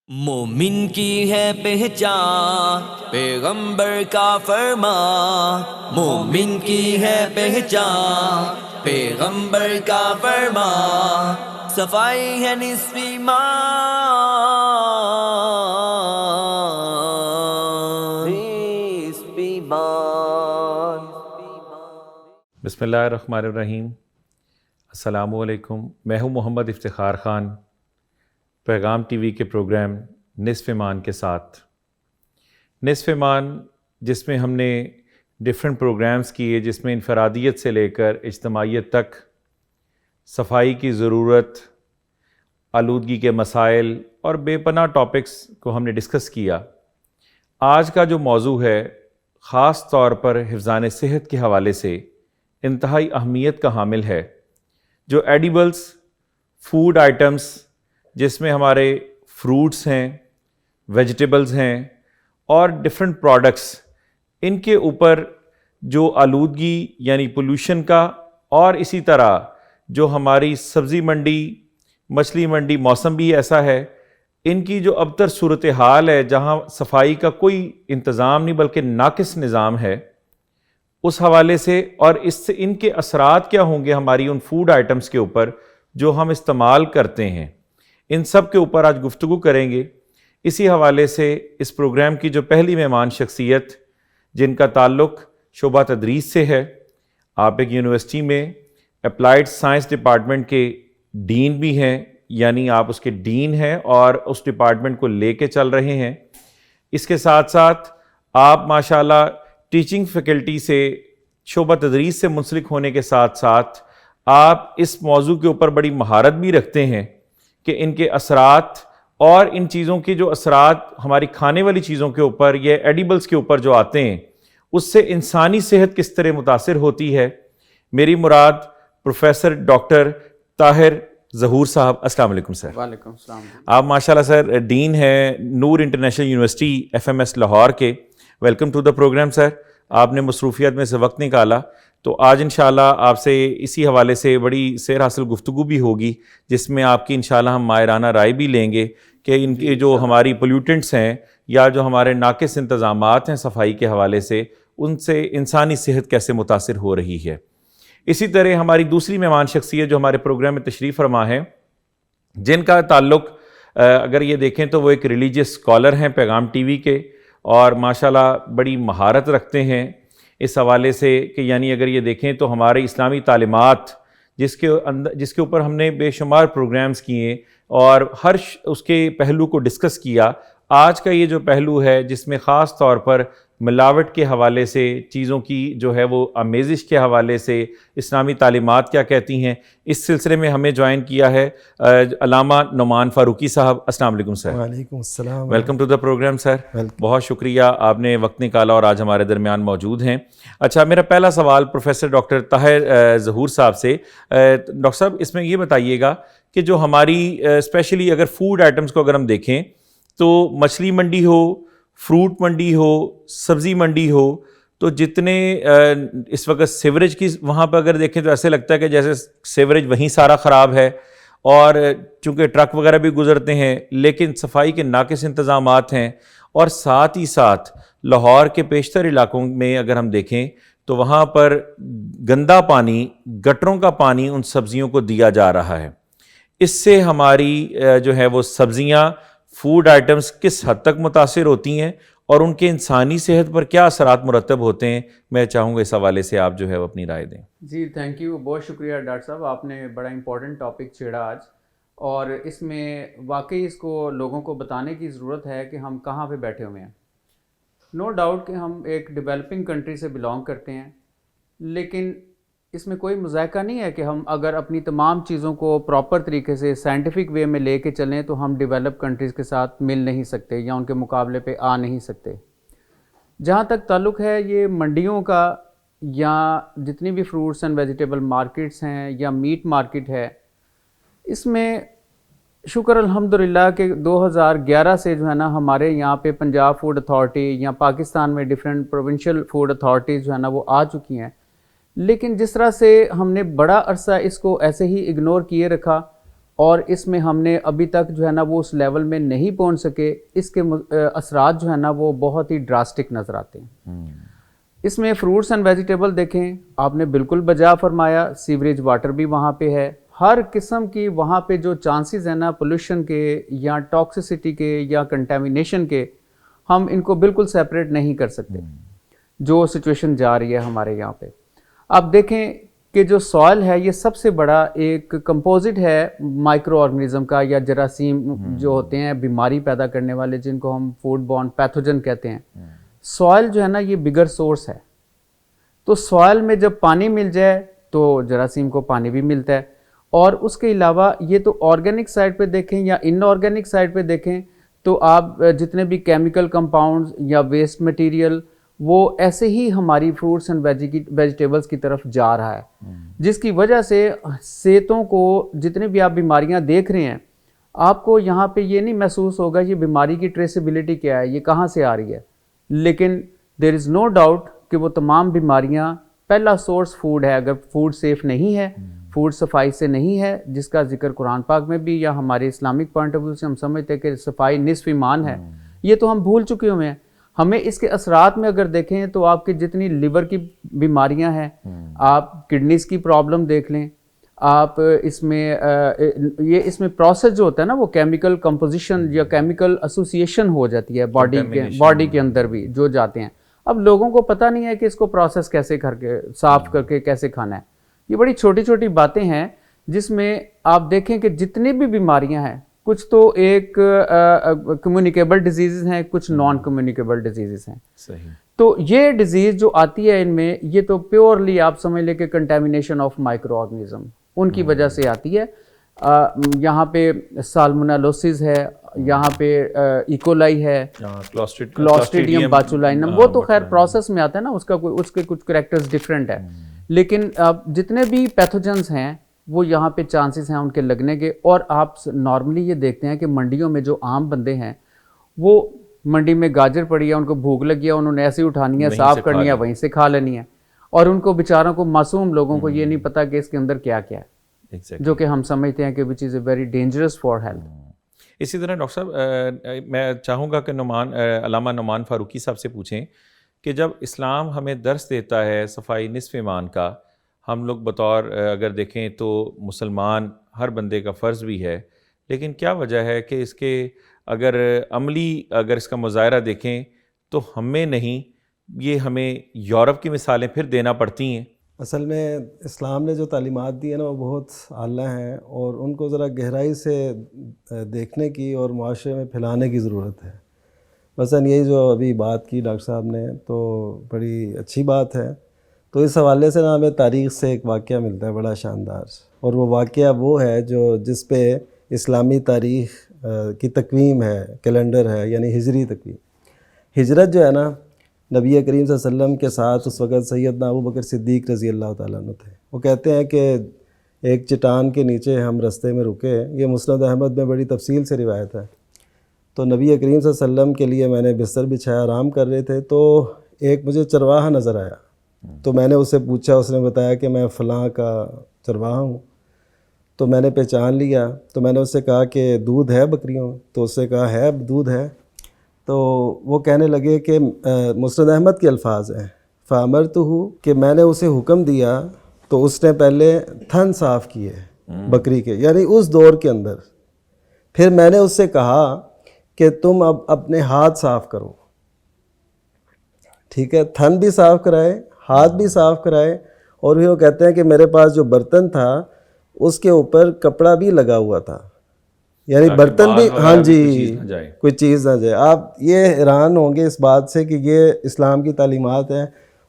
مومن کی ہے پہچان پیغمبر کا فرمان، مومن کی ہے پہچان پیغمبر کا فرمان، صفائی ہے نصف ایمان، نصف ایمان۔ بسم اللہ الرحمن الرحیم۔ السلام علیکم، میں ہوں محمد افتخار خان، پیغام ٹی وی کے پروگرام نصف ایمان کے ساتھ۔ نصف ایمان جس میں ہم نے ڈیفرنٹ پروگرامز کیے، جس میں انفرادیت سے لے کر اجتماعیت تک صفائی کی ضرورت، آلودگی کے مسائل اور بے پناہ ٹاپکس کو ہم نے ڈسکس کیا۔ آج کا جو موضوع ہے خاص طور پر حفظان صحت کے حوالے سے انتہائی اہمیت کا حامل ہے۔ جو ایڈیبلز فوڈ آئٹمس جس میں ہمارے فروٹس ہیں، ویجیٹیبلز ہیں اور ڈفرینٹ پروڈکٹس، ان کے اوپر جو آلودگی یعنی پولوشن کا، اور اسی طرح جو ہماری سبزی منڈی، مچھلی منڈی، موسم بھی ایسا ہے، ان کی جو ابتر صورتحال ہے جہاں صفائی کا کوئی انتظام نہیں بلکہ ناقص نظام ہے، اس حوالے سے اور اس سے ان کے اثرات کیا ہوں گے ہماری ان فوڈ آئٹمس کے اوپر جو ہم استعمال کرتے ہیں، ان سب کے اوپر آج گفتگو کریں گے۔ اسی حوالے سے اس پروگرام کی جو پہلی مہمان شخصیت جن کا تعلق شعبہ تدریس سے ہے، آپ ایک یونیورسٹی میں اپلائیڈ سائنس ڈپارٹمنٹ کے ڈین بھی ہیں، یعنی آپ اس کے ڈین ہیں اور اس ڈپارٹمنٹ کو لے کے چل رہے ہیں۔ اس کے ساتھ ساتھ آپ ماشاءاللہ ٹیچنگ فیکلٹی سے، شعبہ تدریس سے منسلک ہونے کے ساتھ ساتھ آپ اس موضوع کے اوپر بڑی مہارت بھی رکھتے ہیں کہ ان کے اثرات اور ان چیزوں کے جو اثرات ہماری کھانے والی چیزوں کے اوپر یا ایڈیبلز کے اوپر جو آتے ہیں، اس سے انسانی صحت کس طرح متاثر ہوتی ہے۔ میری مراد پروفیسر ڈاکٹر طاہر ظہور صاحب۔ السلام علیکم سر۔ وعلیکم السلام۔ آپ ماشاءاللہ سر ڈین ہیں نور انٹرنیشنل یونیورسٹی FMS لاہور کے۔ ویلکم ٹو دا پروگرام سر۔ آپ نے مصروفیات میں سے وقت نکالا، تو آج انشاءاللہ آپ سے اسی حوالے سے بڑی سیر حاصل گفتگو بھی ہوگی، جس میں آپ کی انشاءاللہ ہم ماہرانہ رائے بھی لیں گے کہ ان کے جو ہماری پولیوٹنٹس ہیں یا جو ہمارے ناقص انتظامات ہیں صفائی کے حوالے سے، ان سے انسانی صحت کیسے متاثر ہو رہی ہے۔ اسی طرح ہماری دوسری مہمان شخصیت جو ہمارے پروگرام میں تشریف فرما ہے، جن کا تعلق اگر یہ دیکھیں تو وہ ایک ریلیجیس اسکالر ہیں پیغام ٹی وی کے، اور ماشاءاللہ بڑی مہارت رکھتے ہیں اس حوالے سے کہ یعنی اگر یہ دیکھیں تو ہمارے اسلامی تعلیمات جس کے اوپر ہم نے بے شمار پروگرامز کیے اور ہر اس کے پہلو کو ڈسکس کیا۔ آج کا یہ جو پہلو ہے جس میں خاص طور پر ملاوٹ کے حوالے سے، چیزوں کی جو ہے وہ آمیزش کے حوالے سے اسلامی تعلیمات کیا کہتی ہیں، اس سلسلے میں ہمیں جوائن کیا ہے علامہ نعمان فاروقی صاحب۔ السلام علیکم سر۔ وعلیکم السلام۔ ویلکم ٹو دا پروگرام سر۔ بہت شکریہ، آپ نے وقت نکالا اور آج ہمارے درمیان موجود ہیں۔ اچھا، میرا پہلا سوال پروفیسر ڈاکٹر طاہر ظہور صاحب سے۔ ڈاکٹر صاحب اس میں یہ بتائیے گا کہ جو ہماری اسپیشلی اگر فوڈ آئٹمس کو اگر ہم دیکھیں تو مچھلی منڈی ہو، فروٹ منڈی ہو، سبزی منڈی ہو، تو جتنے اس وقت سیوریج کی وہاں پہ اگر دیکھیں تو ایسے لگتا ہے کہ جیسے سیوریج وہیں سارا خراب ہے، اور چونکہ ٹرک وغیرہ بھی گزرتے ہیں لیکن صفائی کے ناقص انتظامات ہیں، اور ساتھ ہی ساتھ لاہور کے بیشتر علاقوں میں اگر ہم دیکھیں تو وہاں پر گندا پانی، گٹروں کا پانی ان سبزیوں کو دیا جا رہا ہے۔ اس سے ہماری جو ہے وہ سبزیاں، فوڈ آئٹمس کس حد تک متاثر ہوتی ہیں اور ان کے انسانی صحت پر کیا اثرات مرتب ہوتے ہیں، میں چاہوں گا اس حوالے سے آپ جو ہے وہ اپنی رائے دیں۔ جی تھینک یو، بہت شکریہ ڈاکٹر صاحب، آپ نے بڑا امپورٹنٹ ٹاپک چھیڑا آج، اور اس میں واقعی اس کو لوگوں کو بتانے کی ضرورت ہے کہ ہم کہاں پہ بیٹھے ہوئے ہیں۔ نو ڈاؤٹ کہ ہم ایک ڈیولپنگ کنٹری سے بلانگ کرتے ہیں، لیکن اس میں کوئی مذائقہ نہیں ہے کہ ہم اگر اپنی تمام چیزوں کو پراپر طریقے سے سائنٹیفک وے میں لے کے چلیں تو ہم ڈیولپ کنٹریز کے ساتھ مل نہیں سکتے یا ان کے مقابلے پہ آ نہیں سکتے۔ جہاں تک تعلق ہے یہ منڈیوں کا، یا جتنی بھی فروٹس اینڈ ویجیٹیبل مارکیٹس ہیں یا میٹ مارکیٹ ہے، اس میں شکر الحمدللہ کہ 2011 سے جو ہے نا ہمارے یہاں پہ پنجاب فوڈ اتھارٹی یا پاکستان میں ڈیفرنٹ پروونشل فوڈ اتھارٹیز جو ہے نا وہ آ چکی ہیں، لیکن جس طرح سے ہم نے بڑا عرصہ اس کو ایسے ہی اگنور کیے رکھا، اور اس میں ہم نے ابھی تک جو ہے نا وہ اس لیول میں نہیں پہنچ سکے. اس کے اثرات جو ہے نا وہ بہت ہی ڈراسٹک نظر آتے ہیں. اس میں فروٹس اینڈ ویجیٹیبل دیکھیں, آپ نے بالکل بجا فرمایا, سیوریج واٹر بھی وہاں پہ ہے, ہر قسم کی وہاں پہ جو چانسز ہیں نا پولوشن کے یا ٹاکسیسٹی کے یا کنٹامینیشن کے, ہم ان کو بالکل سیپریٹ نہیں کر سکتے جو سچویشن جا رہی ہے ہمارے یہاں پہ. آپ دیکھیں کہ جو سوائل ہے یہ سب سے بڑا ایک کمپوزٹ ہے مائکرو آرگنزم کا یا جراثیم جو ہوتے ہیں بیماری پیدا کرنے والے, جن کو ہم فوڈ بورن پیتھوجن کہتے ہیں. سوائل جو ہے نا یہ بگر سورس ہے. تو سوائل میں جب پانی مل جائے تو جراثیم کو پانی بھی ملتا ہے. اور اس کے علاوہ یہ تو آرگینک سائڈ پہ دیکھیں یا ان آرگینک سائڈ پہ دیکھیں تو آپ جتنے بھی کیمیکل کمپاؤنڈز یا ویسٹ مٹیریل وہ ایسے ہی ہماری فروٹس اینڈ ویجیٹیبلز کی طرف جا رہا ہے, جس کی وجہ سے صحتوں کو جتنے بھی آپ بیماریاں دیکھ رہے ہیں, آپ کو یہاں پہ یہ نہیں محسوس ہوگا یہ بیماری کی ٹریسیبلٹی کیا ہے, یہ کہاں سے آ رہی ہے. لیکن دیر از نو ڈاؤٹ کہ وہ تمام بیماریاں پہلا سورس فوڈ ہے. اگر فوڈ سیف نہیں ہے, فوڈ صفائی سے نہیں ہے, جس کا ذکر قرآن پاک میں بھی یا ہمارے اسلامک پوائنٹ آف ویو سے ہم سمجھتے ہیں کہ صفائی نصف ایمان ہے, یہ تو ہم بھول چکے ہوئے ہیں. ہمیں اس کے اثرات میں اگر دیکھیں تو آپ کی جتنی لیور کی بیماریاں ہیں, آپ کڈنیز کی پرابلم دیکھ لیں, آپ اس میں اس میں پروسیس جو ہوتا ہے نا وہ کیمیکل کمپوزیشن یا کیمیکل ایسوسیشن ہو جاتی ہے باڈی کے اندر بھی جو جاتے ہیں. اب لوگوں کو پتہ نہیں ہے کہ اس کو پروسیس کیسے کر کے صاف کر کے کیسے کھانا ہے. یہ بڑی چھوٹی چھوٹی باتیں ہیں جس میں آپ دیکھیں کہ جتنی بھی بیماریاں ہیں, کچھ تو ایک کمیونیکیبل ڈیزیزز ہیں, کچھ نان کمیونیکیبل ڈیزیزز ہیں. صحیح. تو یہ ڈیزیز جو آتی ہے ان میں, یہ تو پیورلی آپ سمجھ لیں کہ کنٹامینیشن آف مائکرو آرگنزم ان کی وجہ سے آتی ہے. یہاں پہ سالمونیلوسس ہے, یہاں پہ ایکولائی ہے, کلاسٹریڈیم باچولائنم, وہ تو خیر پروسیس میں آتا ہے نا, اس کے کچھ کریکٹرز ڈفرینٹ ہے. لیکن جتنے بھی پیتھوجنز ہیں وہ یہاں پہ چانسز ہیں ان کے لگنے کے. اور آپ نارملی یہ دیکھتے ہیں کہ منڈیوں میں جو عام بندے ہیں, وہ منڈی میں گاجر پڑی ہے, ان کو بھوک لگی ہے, انہوں نے ایسے ہی اٹھانی ہے, صاف کرنی ہے, وہیں سے کھا لینی ہے. اور ان کو بیچاروں کو, معصوم لوگوں کو یہ نہیں پتا کہ اس کے اندر کیا کیا ہے, جو کہ ہم سمجھتے ہیں کہ which is a very dangerous for health. اسی طرح ڈاکٹر صاحب میں چاہوں گا کہ علامہ نعمان فاروقی صاحب سے پوچھیں کہ جب اسلام ہمیں درس دیتا ہے صفائی نصف ایمان کا, ہم لوگ بطور اگر دیکھیں تو مسلمان ہر بندے کا فرض بھی ہے, لیکن کیا وجہ ہے کہ اس کے اگر اگر اس کا مظاہرہ دیکھیں تو ہمیں نہیں, یہ ہمیں یورپ کی مثالیں پھر دینا پڑتی ہیں؟ اصل میں اسلام نے جو تعلیمات دی ہیں نا وہ بہت اعلیٰ ہیں, اور ان کو ذرا گہرائی سے دیکھنے کی اور معاشرے میں پھیلانے کی ضرورت ہے. مثلا یہی جو ابھی بات کی ڈاکٹر صاحب نے تو بڑی اچھی بات ہے. تو اس حوالے سے نا ہمیں تاریخ سے ایک واقعہ ملتا ہے بڑا شاندار, اور وہ واقعہ وہ ہے جس پہ اسلامی تاریخ کی تقویم ہے, کیلنڈر ہے, یعنی ہجری تقویم. ہجرت جو ہے نا, نبی کریم صلی اللہ علیہ وسلم کے ساتھ اس وقت سیدنا ابو بکر صدیق رضی اللہ تعالیٰ عنہ تھے. وہ کہتے ہیں کہ ایک چٹان کے نیچے ہم رستے میں رکے, یہ مسند احمد میں بڑی تفصیل سے روایت ہے. تو نبی کریم صلی اللہ علیہ وسلم کے لیے میں نے بستر بچھایا, آرام کر رہے تھے, تو ایک مجھے چرواہا نظر آیا. تو میں نے اس سے پوچھا, اس نے بتایا کہ میں فلاں کا چرواہا ہوں. تو میں نے پہچان لیا. تو میں نے اس سے کہا کہ دودھ ہے بکریوں؟ تو اس سے کہا ہے دودھ ہے. تو وہ کہنے لگے کہ مسند احمد کے الفاظ ہیں, فَأَمَرْتُهُ, کہ میں نے اسے حکم دیا تو اس نے پہلے تھن صاف کیے بکری کے, یعنی اس دور کے اندر. پھر میں نے اس سے کہا کہ تم اب اپنے ہاتھ صاف کرو. ٹھیک ہے, تھن بھی صاف کرائے, ہاتھ بھی صاف کرائے. اور پھر وہ کہتے ہیں کہ میرے پاس جو برتن تھا اس کے اوپر کپڑا بھی لگا ہوا تھا, یعنی برتن بھی, ہاں جی, کوئی چیز نہ جائے. آپ یہ حیران ہوں گے اس بات سے کہ یہ اسلام کی تعلیمات ہیں,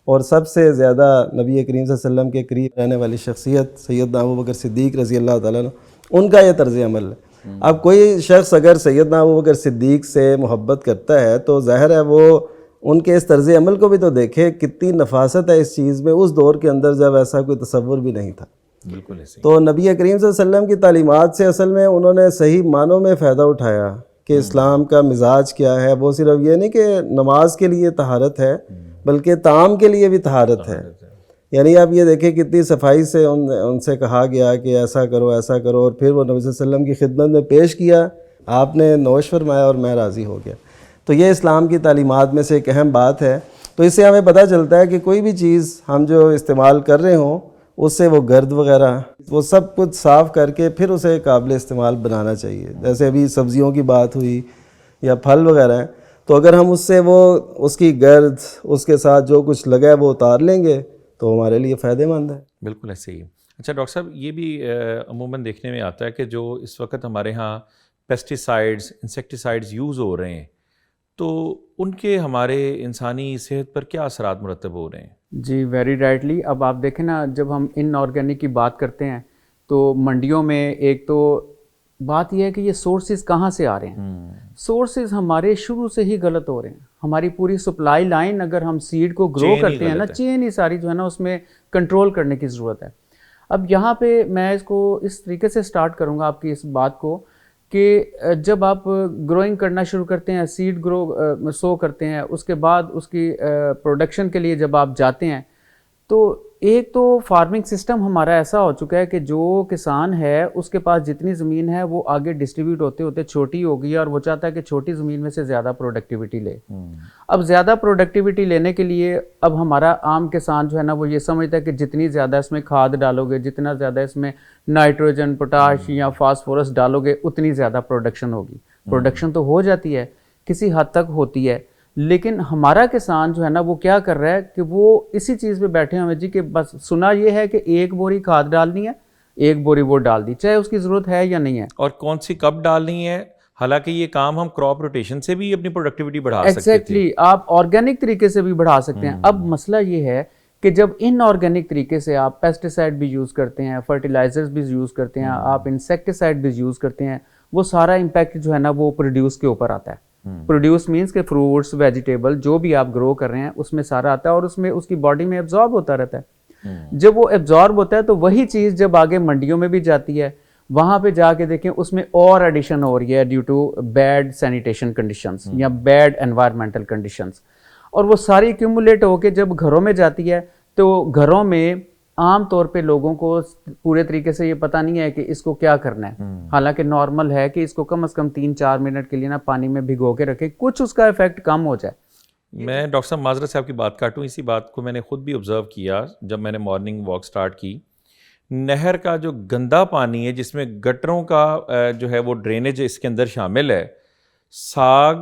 اور سب سے زیادہ نبی کریم صلی اللہ علیہ وسلم کے قریب رہنے والی شخصیت سیدنا ابو بکر صدیق رضی اللہ تعالیٰ عنہ, ان کا یہ طرز عمل ہے. اب کوئی شخص اگر سیدنا ابو بکر صدیق سے محبت کرتا ہے تو ظاہر ہے وہ ان کے اس طرز عمل کو بھی تو دیکھے, کتنی نفاست ہے اس چیز میں. اس دور کے اندر جب ایسا کوئی تصور بھی نہیں تھا. بالکل ایسے. تو نبی کریم صلی اللہ علیہ وسلم کی تعلیمات سے اصل میں انہوں نے صحیح معنوں میں فائدہ اٹھایا کہ اسلام کا مزاج کیا ہے. وہ صرف یہ نہیں کہ نماز کے لیے طہارت ہے, بلکہ طعام کے لیے بھی طہارت ہے. یعنی آپ یہ دیکھیں کتنی صفائی سے ان سے کہا گیا کہ ایسا کرو ایسا کرو، اور پھر وہ نبی صلی اللہ علیہ وسلم کی خدمت میں پیش کیا، آپ نے نوش فرمایا اور میں راضی ہو گیا۔ تو یہ اسلام کی تعلیمات میں سے ایک اہم بات ہے۔ تو اس سے ہمیں پتہ چلتا ہے کہ کوئی بھی چیز ہم جو استعمال کر رہے ہوں اس سے وہ گرد وغیرہ وہ سب کچھ صاف کر کے پھر اسے قابل استعمال بنانا چاہیے۔ جیسے ابھی سبزیوں کی بات ہوئی یا پھل وغیرہ ہیں، تو اگر ہم اس سے وہ اس کی گرد اس کے ساتھ جو کچھ لگا ہے وہ اتار لیں گے تو ہمارے لیے فائدہ مند ہے۔ بالکل ایسے ہی۔ اچھا ڈاکٹر صاحب، یہ بھی عموماً دیکھنے میں آتا ہے کہ جو اس وقت ہمارے ہاں پیسٹیسائڈز انسیکٹیسائڈز یوز ہو رہے ہیں، تو ان کے ہمارے انسانی صحت پر کیا اثرات مرتب ہو رہے ہیں؟ جی ویری رائٹلی۔ اب آپ دیکھیں نا، جب ہم ان آرگینک کی بات کرتے ہیں تو منڈیوں میں ایک تو بات یہ ہے کہ یہ سورسز کہاں سے آ رہے ہیں۔ سورسز ہمارے شروع سے ہی غلط ہو رہے ہیں۔ ہماری پوری سپلائی لائن، اگر ہم سیڈ کو گرو کرتے ہیں نا، چین ہی ساری جو ہے نا اس میں کنٹرول کرنے کی ضرورت ہے۔ اب یہاں پہ میں اس کو اس طریقے سے سٹارٹ کروں گا آپ کی اس بات کو کہ جب آپ گروئنگ کرنا شروع کرتے ہیں، سیڈ گرو سو کرتے ہیں، اس کے بعد اس کی پروڈکشن کے لیے جب آپ جاتے ہیں، تو ایک تو فارمنگ سسٹم ہمارا ایسا ہو چکا ہے کہ جو کسان ہے اس کے پاس جتنی زمین ہے وہ آگے ڈسٹریبیوٹ ہوتے ہوتے چھوٹی ہو گئی ہے، اور وہ چاہتا ہے کہ چھوٹی زمین میں سے زیادہ پروڈکٹیوٹی لے۔ اب زیادہ پروڈکٹیوٹی لینے کے لیے اب ہمارا عام کسان جو ہے نا وہ یہ سمجھتا ہے کہ جتنی زیادہ اس میں کھاد ڈالو گے، جتنا زیادہ اس میں نائٹروجن، پوٹاش یا فاسفورس ڈالو گے، اتنی زیادہ پروڈکشن ہوگی۔ پروڈکشن تو ہو جاتی ہے، کسی حد تک ہوتی ہے، لیکن ہمارا کسان جو ہے نا وہ کیا کر رہا ہے کہ وہ اسی چیز پہ بیٹھے ہوئے جی کہ بس سنا یہ ہے کہ ایک بوری کھاد ڈالنی ہے، ایک بوری وہ ڈال دی، چاہے اس کی ضرورت ہے یا نہیں ہے، اور کون سی کب ڈالنی ہے۔ حالانکہ یہ کام ہم کراپ روٹیشن سے بھی اپنی پروڈکٹیوٹی بڑھا سکتے تھے۔ ایگزیکٹلی، آپ آرگینک طریقے سے بھی بڑھا سکتے ہیں۔ اب مسئلہ یہ ہے کہ جب ان آرگینک طریقے سے آپ پیسٹیسائڈ بھی یوز کرتے ہیں، فرٹیلائزرز بھی یوز کرتے ہیں، آپ انسیکٹیسائڈ بھی یوز کرتے ہیں، وہ سارا امپیکٹ جو ہے نا وہ پروڈیوس کے اوپر آتا ہے۔ پروڈیوس مینس کہ فروٹس، ویجیٹیبل جو بھی آپ گرو کر رہے ہیں اس میں سارا آتا ہے، اور اس میں اس کی باڈی میں ایبزارب ہوتا رہتا ہے۔ جب وہ ایبزارب ہوتا ہے تو وہی چیز جب آگے منڈیوں میں بھی جاتی ہے، وہاں پہ جا کے دیکھیں اس میں اور ایڈیشن ہو رہی ہے due to bad sanitation conditions یا بیڈ انوائرمنٹل کنڈیشنز، اور وہ ساری ایکیومولیٹ ہو کے جب گھروں میں جاتی ہے تو گھروں میں عام طور پہ لوگوں کو پورے طریقے سے یہ پتہ نہیں ہے کہ اس کو کیا کرنا ہے، حالانکہ نارمل ہے کہ اس کو کم از کم 3-4 منٹ کے لیے نا پانی میں بھگو کے رکھے، کچھ اس کا ایفیکٹ کم ہو جائے۔ میں ڈاکٹر صاحب معذرت سے آپ کی بات کاٹوں، اسی بات کو میں نے خود بھی آبزرو کیا جب میں نے مارننگ واک سٹارٹ کی۔ نہر کا جو گندا پانی ہے جس میں گٹروں کا جو ہے وہ ڈرینیج اس کے اندر شامل ہے، ساگ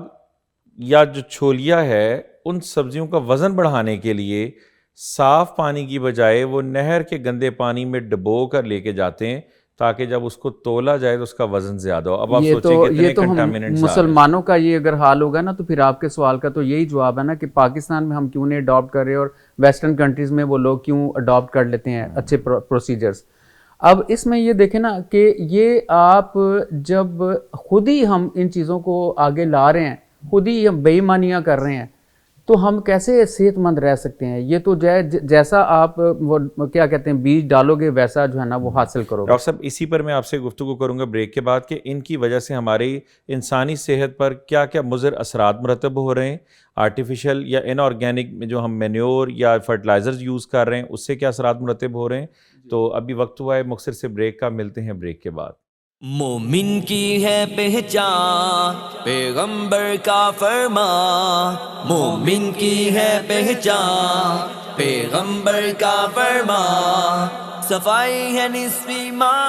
یا جو چھولیا ہے، ان سبزیوں کا وزن بڑھانے کے لیے صاف پانی کی بجائے وہ نہر کے گندے پانی میں ڈبو کر لے کے جاتے ہیں تاکہ جب اس کو تولا جائے تو اس کا وزن زیادہ ہو۔ اب آپ سوچیں کتنے کنٹامیننٹس مسلمانوں کا یہ اگر حال ہوگا نا تو پھر آپ کے سوال کا تو یہی جواب ہے نا کہ پاکستان میں ہم کیوں نہیں اڈاپٹ کر رہے اور ویسٹرن کنٹریز میں وہ لوگ کیوں اڈاپٹ کر لیتے ہیں اچھے پروسیجرز۔ اب اس میں یہ دیکھیں نا کہ یہ آپ جب خود ہی ہم ان چیزوں کو آگے لا رہے ہیں، خود ہی ہم بے ایمانیاں کر رہے ہیں، تو ہم کیسے صحت مند رہ سکتے ہیں؟ یہ تو جیسا آپ وہ کیا کہتے ہیں بیج ڈالو گے ویسا جو ہے نا وہ حاصل کرو گے۔ ڈاکٹر صاحب اسی پر میں آپ سے گفتگو کروں گا بریک کے بعد کہ ان کی وجہ سے ہماری انسانی صحت پر کیا کیا مضر اثرات مرتب ہو رہے ہیں، آرٹیفیشل یا ان آرگینک میں جو ہم مینیور یا فرٹیلائزرز یوز کر رہے ہیں اس سے کیا اثرات مرتب ہو رہے ہیں۔ تو ابھی وقت ہوا ہے مختصر سے بریک کا، ملتے ہیں بریک کے بعد۔ مومن کی ہے پہچان پیغمبر کا فرمان، مومن کی ہے پہچان پیغمبر کا فرمان، صفائی ہے نصف ایمان،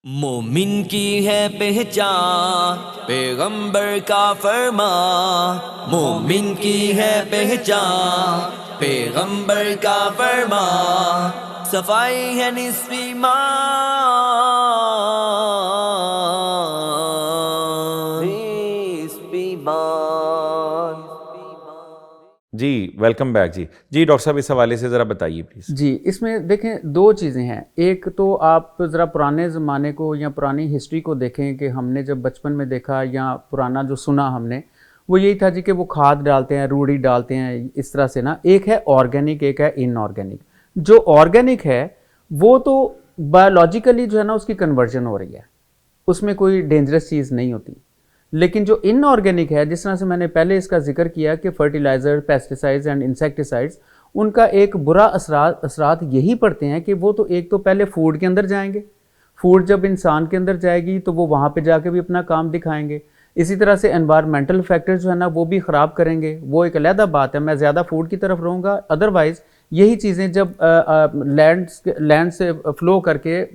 مومن کی ہے پہچان پیغمبر کا فرمان، مومن کی ہے پہچان پیغمبر کا فرمان، صفائی ہے نصف ایمان۔ جی ویلکم بیک۔ جی ڈاکٹر صاحب اس حوالے سے ذرا بتائیے پلیز۔ جی اس میں دیکھیں دو چیزیں ہیں، ایک تو آپ ذرا پرانے زمانے کو یا پرانی ہسٹری کو دیکھیں کہ ہم نے جب بچپن میں دیکھا یا پرانا جو سنا ہم نے وہ یہی تھا جی کہ وہ کھاد ڈالتے ہیں، روڑی ڈالتے ہیں، اس طرح سے نا۔ ایک ہے آرگینک، ایک ہے ان آرگینک۔ جو آرگینک ہے وہ تو بایولوجیکلی جو ہے نا اس کی کنورژن ہو رہی ہے، اس میں کوئی ڈینجرس چیز نہیں ہوتی. لیکن جو ان آرگینک ہے، جس طرح سے میں نے پہلے اس کا ذکر کیا کہ فرٹیلائزر، پیسٹیسائڈز اینڈ انسیکٹیسائڈز، ان کا ایک برا اثرات یہی پڑتے ہیں کہ وہ تو ایک تو پہلے فوڈ کے اندر جائیں گے، فوڈ جب انسان کے اندر جائے گی تو وہ وہاں پہ جا کے بھی اپنا کام دکھائیں گے. اسی طرح سے انوائرمنٹل فیکٹر جو ہے نا وہ بھی خراب کریں گے، وہ ایک علیحدہ بات ہے. میں زیادہ فوڈ کی طرف رہوں گا. ادروائز یہی چیزیں جب لینڈ سے فلو کر کے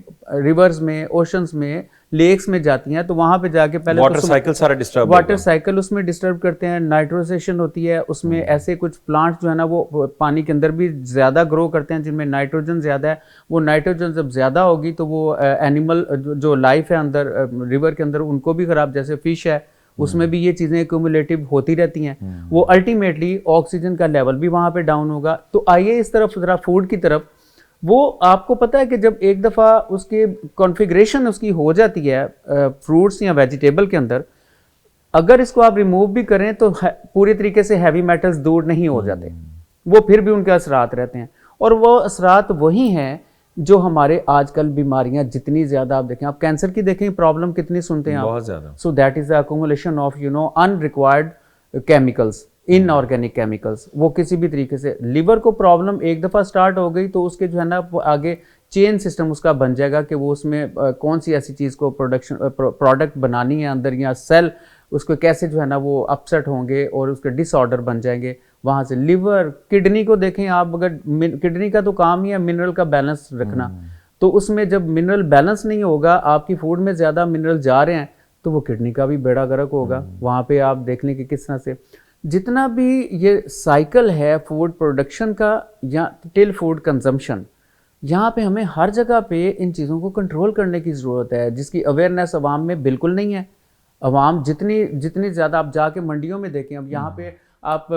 ریورز میں، اوشنز میں، لیکس میں جاتی ہیں تو وہاں پہ جا کے پہلے واٹر سائیکل سارا ڈسٹرب، واٹر سائیکل اس میں ڈسٹرب کرتے ہیں. نائٹروزیشن ہوتی ہے اس میں، ایسے کچھ پلانٹ جو ہے نا وہ پانی کے اندر بھی زیادہ گرو کرتے ہیں جن میں نائٹروجن زیادہ ہے. وہ نائٹروجن جب زیادہ ہوگی تو وہ اینیمل جو لائف ہے اندر ریور کے اندر ان کو بھی خراب، جیسے فش ہے اس میں بھی یہ چیزیں ایکومولیٹو ہوتی رہتی ہیں. وہ الٹیمیٹلی آکسیجن کا لیول بھی وہاں پہ ڈاؤن ہوگا. تو آئیے اس طرف ذرا فوڈ کی طرف. وہ آپ کو پتہ ہے کہ جب ایک دفعہ اس کی کانفیگریشن اس کی ہو جاتی ہے فروٹس یا ویجیٹیبل کے اندر، اگر اس کو آپ ریموو بھی کریں تو پوری طریقے سے ہیوی میٹلز دور نہیں ہو جاتے، وہ پھر بھی ان کے اثرات رہتے ہیں. اور وہ اثرات وہی ہیں جو ہمارے آج کل بیماریاں جتنی زیادہ آپ دیکھیں، آپ کینسر کی دیکھیں پرابلم کتنی سنتے ہیں آپ، بہت زیادہ. So that is the accumulation of unrequired chemicals, in organic chemicals. وہ کسی بھی طریقے سے لیور کو پرابلم ایک دفعہ سٹارٹ ہو گئی تو اس کے جو ہے نا آگے چین سسٹم اس کا بن جائے گا کہ وہ اس میں کون سی ایسی چیز کو پروڈکٹ بنانی ہے اندر، یا سیل اس کو کیسے جو ہے نا وہ اپسیٹ ہوں گے اور اس کے ڈس آرڈر بن جائیں گے. وہاں سے لیور، کڈنی کو دیکھیں آپ، اگر کڈنی کا تو کام ہی ہے منرل کا بیلنس رکھنا، تو اس میں جب منرل بیلنس نہیں ہوگا، آپ کی فوڈ میں زیادہ منرل جا رہے ہیں تو وہ کڈنی کا بھی بیڑا غرق ہوگا. وہاں پہ آپ دیکھ لیں کہ کس طرح سے جتنا بھی یہ سائیکل ہے فوڈ پروڈکشن کا یا ٹل فوڈ کنزمپشن، یہاں پہ ہمیں ہر جگہ پہ ان چیزوں کو کنٹرول کرنے کی ضرورت ہے، جس کی اویئرنیس عوام میں بالکل نہیں ہے. عوام جتنی زیادہ آپ جا کے منڈیوں میں دیکھیں، اب یہاں پہ آپ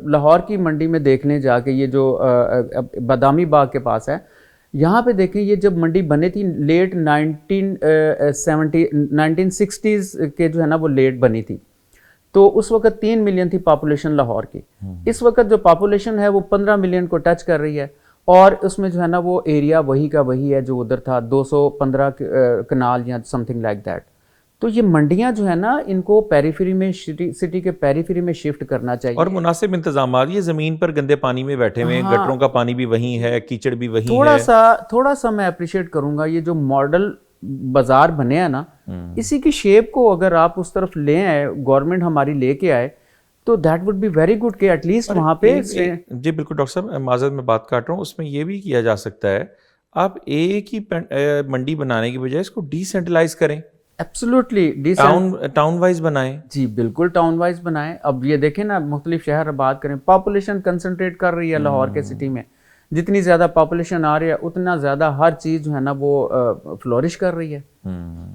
لاہور کی منڈی میں دیکھ لیں جا کے، یہ جو بادامی باغ کے پاس ہے، یہاں پہ دیکھیں یہ جب منڈی بنی تھی لیٹ 1960s کے جو ہے نا وہ لیٹ بنی تھی، تو اس وقت 3 ملین تھی پاپولیشن لاہور کی. اس وقت جو پاپولیشن ہے وہ 15 ملین کو ٹچ کر رہی ہے، اور اس میں جو ہے نا وہ ایریا وہی کا وہی ہے جو ادھر تھا، 215 کنال یا سم تھنگ لائک دیٹ. تو یہ منڈیاں جو ہے نا ان کو پیریفری میں، سٹی کے پیریفری میں شفٹ کرنا چاہیے، اور مناسب انتظامات. یہ زمین پر گندے پانی میں بیٹھے ہوئے ہیں، گٹروں کا پانی بھی وہی ہے، کیچڑ بھی وہی ہے. تھوڑا سا میں اپریشیٹ کروں گا یہ جو ماڈل بازار بنے ہیں نا، اسی کی شیپ کو اگر آپ اس طرف لے آئے، گورنمنٹ ہماری لے کے آئے، تو that would be very good کہ ایٹ لیسٹ وہاں پہ. جی بالکل ڈاکٹر صاحب، معذرت میں بات کاٹ رہا ہوں. اس میں یہ بھی کیا جا سکتا ہے، آپ ایک ہی منڈی بنانے کی بجائے اس کو ڈی سینٹرلائز کریں. ایبسلیوٹلی ٹاؤن وائز بنائیں. جی بالکل ٹاؤن وائز بنائیں. اب یہ دیکھیں نا مختلف شہر آباد کریں، پاپولیشن کنسنٹریٹ کر رہی ہے لاہور کے سٹی میں، جتنی زیادہ پاپولیشن آ رہی ہے اتنا زیادہ ہر چیز جو ہے نا وہ فلورش کر رہی ہے.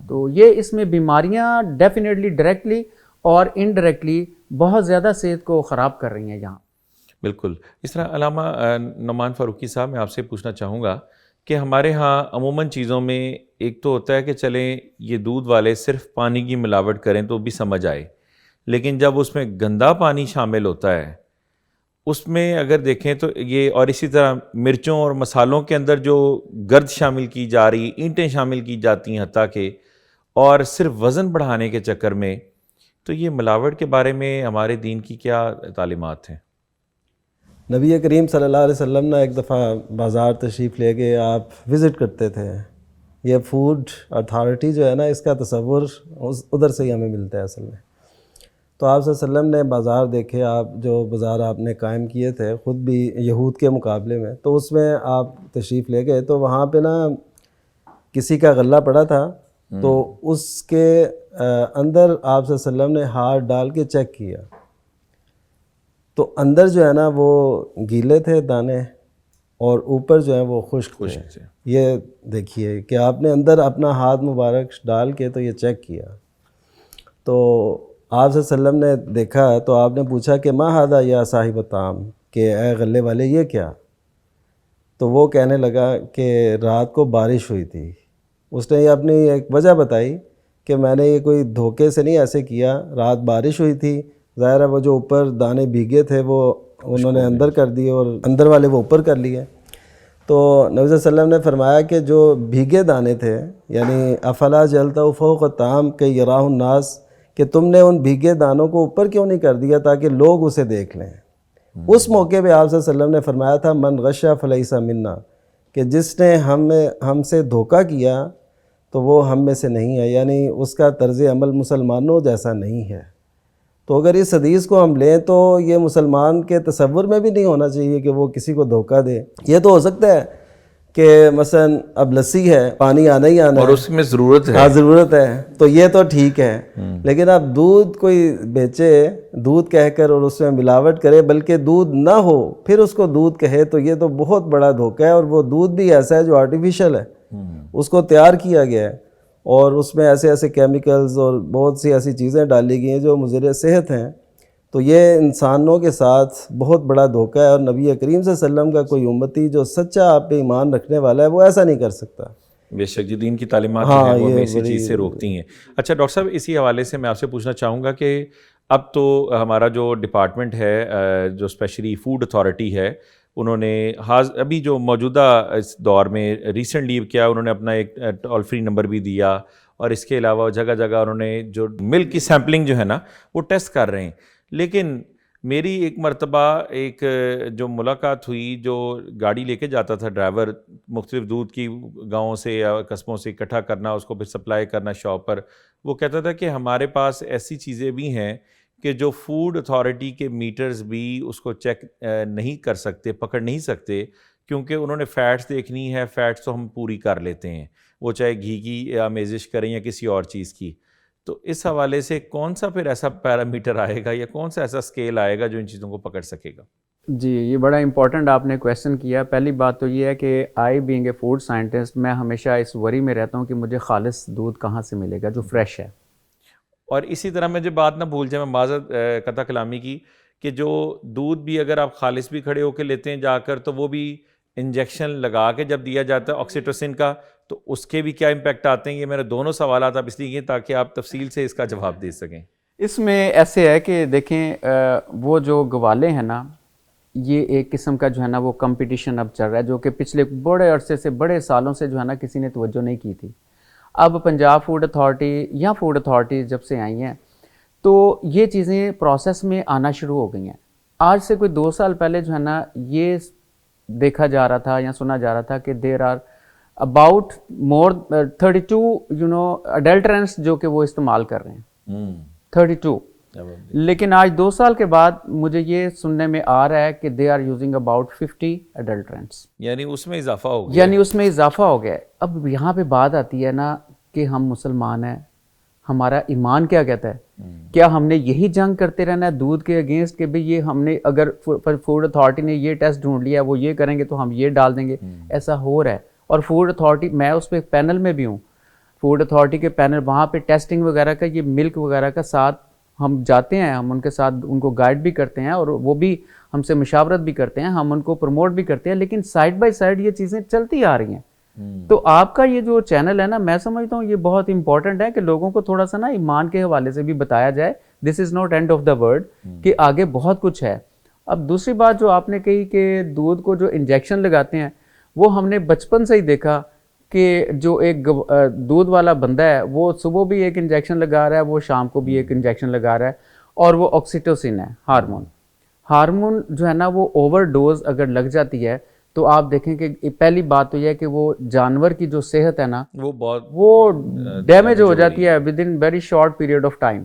تو یہ اس میں بیماریاں ڈیفینیٹلی ڈائریکٹلی اور انڈائریکٹلی بہت زیادہ صحت کو خراب کر رہی ہیں یہاں. بالکل. اس طرح علامہ نعمان فاروقی صاحب، میں آپ سے پوچھنا چاہوں گا کہ ہمارے ہاں عموماً چیزوں میں ایک تو ہوتا ہے کہ چلیں یہ دودھ والے صرف پانی کی ملاوٹ کریں تو بھی سمجھ آئے، لیکن جب اس میں گندا پانی شامل ہوتا ہے اس میں اگر دیکھیں تو یہ، اور اسی طرح مرچوں اور مسالوں کے اندر جو گرد شامل کی جا رہی، اینٹیں شامل کی جاتی ہیں حتیٰ کہ، اور صرف وزن بڑھانے کے چکر میں، تو یہ ملاوٹ کے بارے میں ہمارے دین کی کیا تعلیمات ہیں؟ نبی کریم صلی اللہ علیہ وسلم نے ایک دفعہ بازار تشریف لے کے آپ وزٹ کرتے تھے. یہ فوڈ اتھارٹی جو ہے نا، اس کا تصور ادھر سے ہی ہمیں ملتا ہے اصل میں. تو آپ صلی اللہ علیہ وسلم نے بازار دیکھے، آپ جو بازار آپ نے قائم کیے تھے خود بھی یہود کے مقابلے میں، تو اس میں آپ تشریف لے گئے تو وہاں پہ نا کسی کا غلہ پڑا تھا، تو اس کے اندر آپ صلی اللہ علیہ وسلم نے ہاتھ ڈال کے چیک کیا، تو اندر جو ہے نا وہ گیلے تھے دانے اور اوپر جو ہے وہ خشک تھے. یہ دیکھیے کہ آپ نے اندر اپنا ہاتھ مبارک ڈال کے تو یہ چیک کیا. تو آپ صلی اللہ علیہ وسلم نے دیکھا تو آپ نے پوچھا کہ ما ھذا یا صاحب الطعام، کہ اے غلے والے یہ کیا؟ تو وہ کہنے لگا کہ رات کو بارش ہوئی تھی. اس نے یہ اپنی ایک وجہ بتائی کہ میں نے یہ کوئی دھوکے سے نہیں ایسے کیا، رات بارش ہوئی تھی، ظاہر ہے وہ جو اوپر دانے بھیگے تھے وہ انہوں نے اندر کر دیے اور اندر والے وہ اوپر کر لیے. تو نبی صلی اللہ علیہ وسلم نے فرمایا کہ جو بھیگے دانے تھے، یعنی افلا جلتا فوق الطعام کہ یراہ الناس، کہ تم نے ان بھیگے دانوں کو اوپر کیوں نہیں کر دیا تاکہ لوگ اسے دیکھ لیں. اس موقع پہ آپ صلی اللہ علیہ وسلم نے فرمایا تھا من غش فلیس منا، کہ جس نے ہم سے دھوکہ کیا تو وہ ہم میں سے نہیں ہے، یعنی اس کا طرز عمل مسلمانوں جیسا نہیں ہے. تو اگر اس حدیث کو ہم لیں تو یہ مسلمان کے تصور میں بھی نہیں ہونا چاہیے کہ وہ کسی کو دھوکہ دے. یہ تو ہو سکتا ہے کہ مثلا اب لسی ہے، پانی آنا ہی آنا اور ہے، اس میں ضرورت ہے. ہاں ضرورت ہے، تو یہ تو ٹھیک ہے. لیکن اب دودھ کوئی بیچے دودھ کہہ کر اور اس میں ملاوٹ کرے، بلکہ دودھ نہ ہو پھر اس کو دودھ کہے، تو یہ تو بہت بڑا دھوکہ ہے. اور وہ دودھ بھی ایسا ہے جو آرٹیفیشل ہے، اس کو تیار کیا گیا ہے اور اس میں ایسے ایسے کیمیکلز اور بہت سی ایسی چیزیں ڈالی گئی ہیں جو مضر صحت ہیں. تو یہ انسانوں کے ساتھ بہت بڑا دھوکہ ہے، اور نبی کریم صلی اللہ علیہ وسلم کا کوئی امتی جو سچا آپ پہ ایمان رکھنے والا ہے وہ ایسا نہیں کر سکتا. بے شک جی، دین کی تعلیمات جو ہیں وہ ہمیں اسی چیز سے روکتی ہیں. اچھا ڈاکٹر صاحب، اسی حوالے سے میں آپ سے پوچھنا چاہوں گا کہ اب تو ہمارا جو ڈپارٹمنٹ ہے جو اسپیشلی فوڈ اتھارٹی ہے، انہوں نے ابھی جو موجودہ اس دور میں ریسنٹلی کیا، انہوں نے اپنا ایک ٹول فری نمبر بھی دیا، اور اس کے علاوہ جگہ جگہ انہوں نے جو ملک کی سیمپلنگ جو ہے نا وہ ٹیسٹ کر رہے ہیں. لیکن میری ایک مرتبہ ایک جو ملاقات ہوئی، جو گاڑی لے کے جاتا تھا ڈرائیور، مختلف دودھ کی گاؤں سے یا قصبوں سے اکٹھا کرنا، اس کو پھر سپلائی کرنا شاپ پر، وہ کہتا تھا کہ ہمارے پاس ایسی چیزیں بھی ہیں کہ جو فوڈ اتھارٹی کے میٹرز بھی اس کو چیک نہیں کر سکتے، پکڑ نہیں سکتے، کیونکہ انہوں نے فیٹس دیکھنی ہے. فیٹس تو ہم پوری کر لیتے ہیں، وہ چاہے گھی کی آمیزش کریں یا کسی اور چیز کی. تو اس حوالے سے کون سا پھر ایسا پیرامیٹر آئے گا یا کون سا ایسا اسکیل آئے گا جو ان چیزوں کو پکڑ سکے گا؟ جی، یہ بڑا امپورٹنٹ آپ نے کویشچن کیا. پہلی بات تو یہ ہے کہ آئی بینگ اے فوڈ سائنٹسٹ، میں ہمیشہ اس وری میں رہتا ہوں کہ مجھے خالص دودھ کہاں سے ملے گا جو فریش ہے. اور اسی طرح میں جو بات نہ بھول جائیں، میں معذرت قطع کلامی کی، کہ جو دودھ بھی اگر آپ خالص بھی کھڑے ہو کے لیتے ہیں جا کر، تو وہ بھی انجیکشن لگا کے جب دیا جاتا ہے آکسیٹوسن کا، تو اس کے بھی کیا امپیکٹ آتے ہیں؟ یہ میرے دونوں سوالات آپ اس لیے کیے تاکہ آپ تفصیل سے اس کا جواب دے سکیں. اس میں ایسے ہے کہ دیکھیں، وہ جو گوالے ہیں نا، یہ ایک قسم کا جو ہے نا وہ کمپٹیشن اب چل رہا ہے، جو کہ پچھلے بڑے عرصے سے، بڑے سالوں سے جو ہے نا کسی نے توجہ نہیں کی تھی. اب پنجاب فوڈ اتھارٹی یا فوڈ اتھارٹی جب سے آئی ہیں تو یہ چیزیں پروسیس میں آنا شروع ہو گئی ہیں. آج سے کوئی 2 سال پہلے جو ہے نا یہ دیکھا جا رہا تھا یا سنا جا رہا تھا کہ دیر آر اباؤٹ مور 32 اڈلٹرنٹس جو کہ وہ استعمال کر رہے ہیں. 32. لیکن آج 2 سال کے بعد مجھے یہ سننے میں آ رہا ہے کہ دے آر یوزنگ اباؤٹ 50 اڈلٹرنٹس، یعنی اس میں اضافہ ہو گیا. یعنی اس میں اضافہ ہو گیا. اب یہاں پہ بات آتی ہے نا کہ ہم مسلمان ہیں، ہمارا ایمان کیا کہتا ہے؟ کیا ہم نے یہی جنگ کرتے رہنا ہے دودھ کے اگینسٹ کہ بھئی یہ ہم نے اگر فوڈ اتھارٹی نے یہ ٹیسٹ ڈھونڈ لیا ہے وہ یہ کریں گے تو ہم یہ ڈال دیں گے؟ ایسا ہو رہا ہے. اور فوڈ اتھارٹی، میں اس پہ پینل میں بھی ہوں، فوڈ اتھارٹی کے پینل، وہاں پہ ٹیسٹنگ وغیرہ کا، یہ ملک وغیرہ کا ساتھ ہم جاتے ہیں، ہم ان کے ساتھ ان کو گائیڈ بھی کرتے ہیں اور وہ بھی ہم سے مشاورت بھی کرتے ہیں، ہم ان کو پروموٹ بھی کرتے ہیں. لیکن سائڈ بائی سائڈ یہ چیزیں چلتی آ رہی ہیں. تو آپ کا یہ جو چینل ہے نا، میں سمجھتا ہوں یہ بہت امپورٹنٹ ہے کہ لوگوں کو تھوڑا سا نا ایمان کے حوالے سے بھی بتایا جائے. This is not end of the world, کہ آگے بہت کچھ ہے. اب دوسری بات جو آپ نے کہی کہ دودھ کو جو انجیکشن لگاتے ہیں، وہ ہم نے بچپن سے ہی دیکھا کہ جو ایک دودھ والا بندہ ہے وہ صبح بھی ایک انجیکشن لگا رہا ہے، وہ شام کو بھی ایک انجیکشن لگا رہا ہے، اور وہ آکسیٹوسن ہے، ہارمون جو ہے نا وہ اوور ڈوز اگر لگ جاتی ہے تو آپ دیکھیں کہ پہلی بات تو یہ ہے کہ وہ جانور کی جو صحت ہے نا وہ ڈیمیج ہو جاتی ہے with in very short period of time,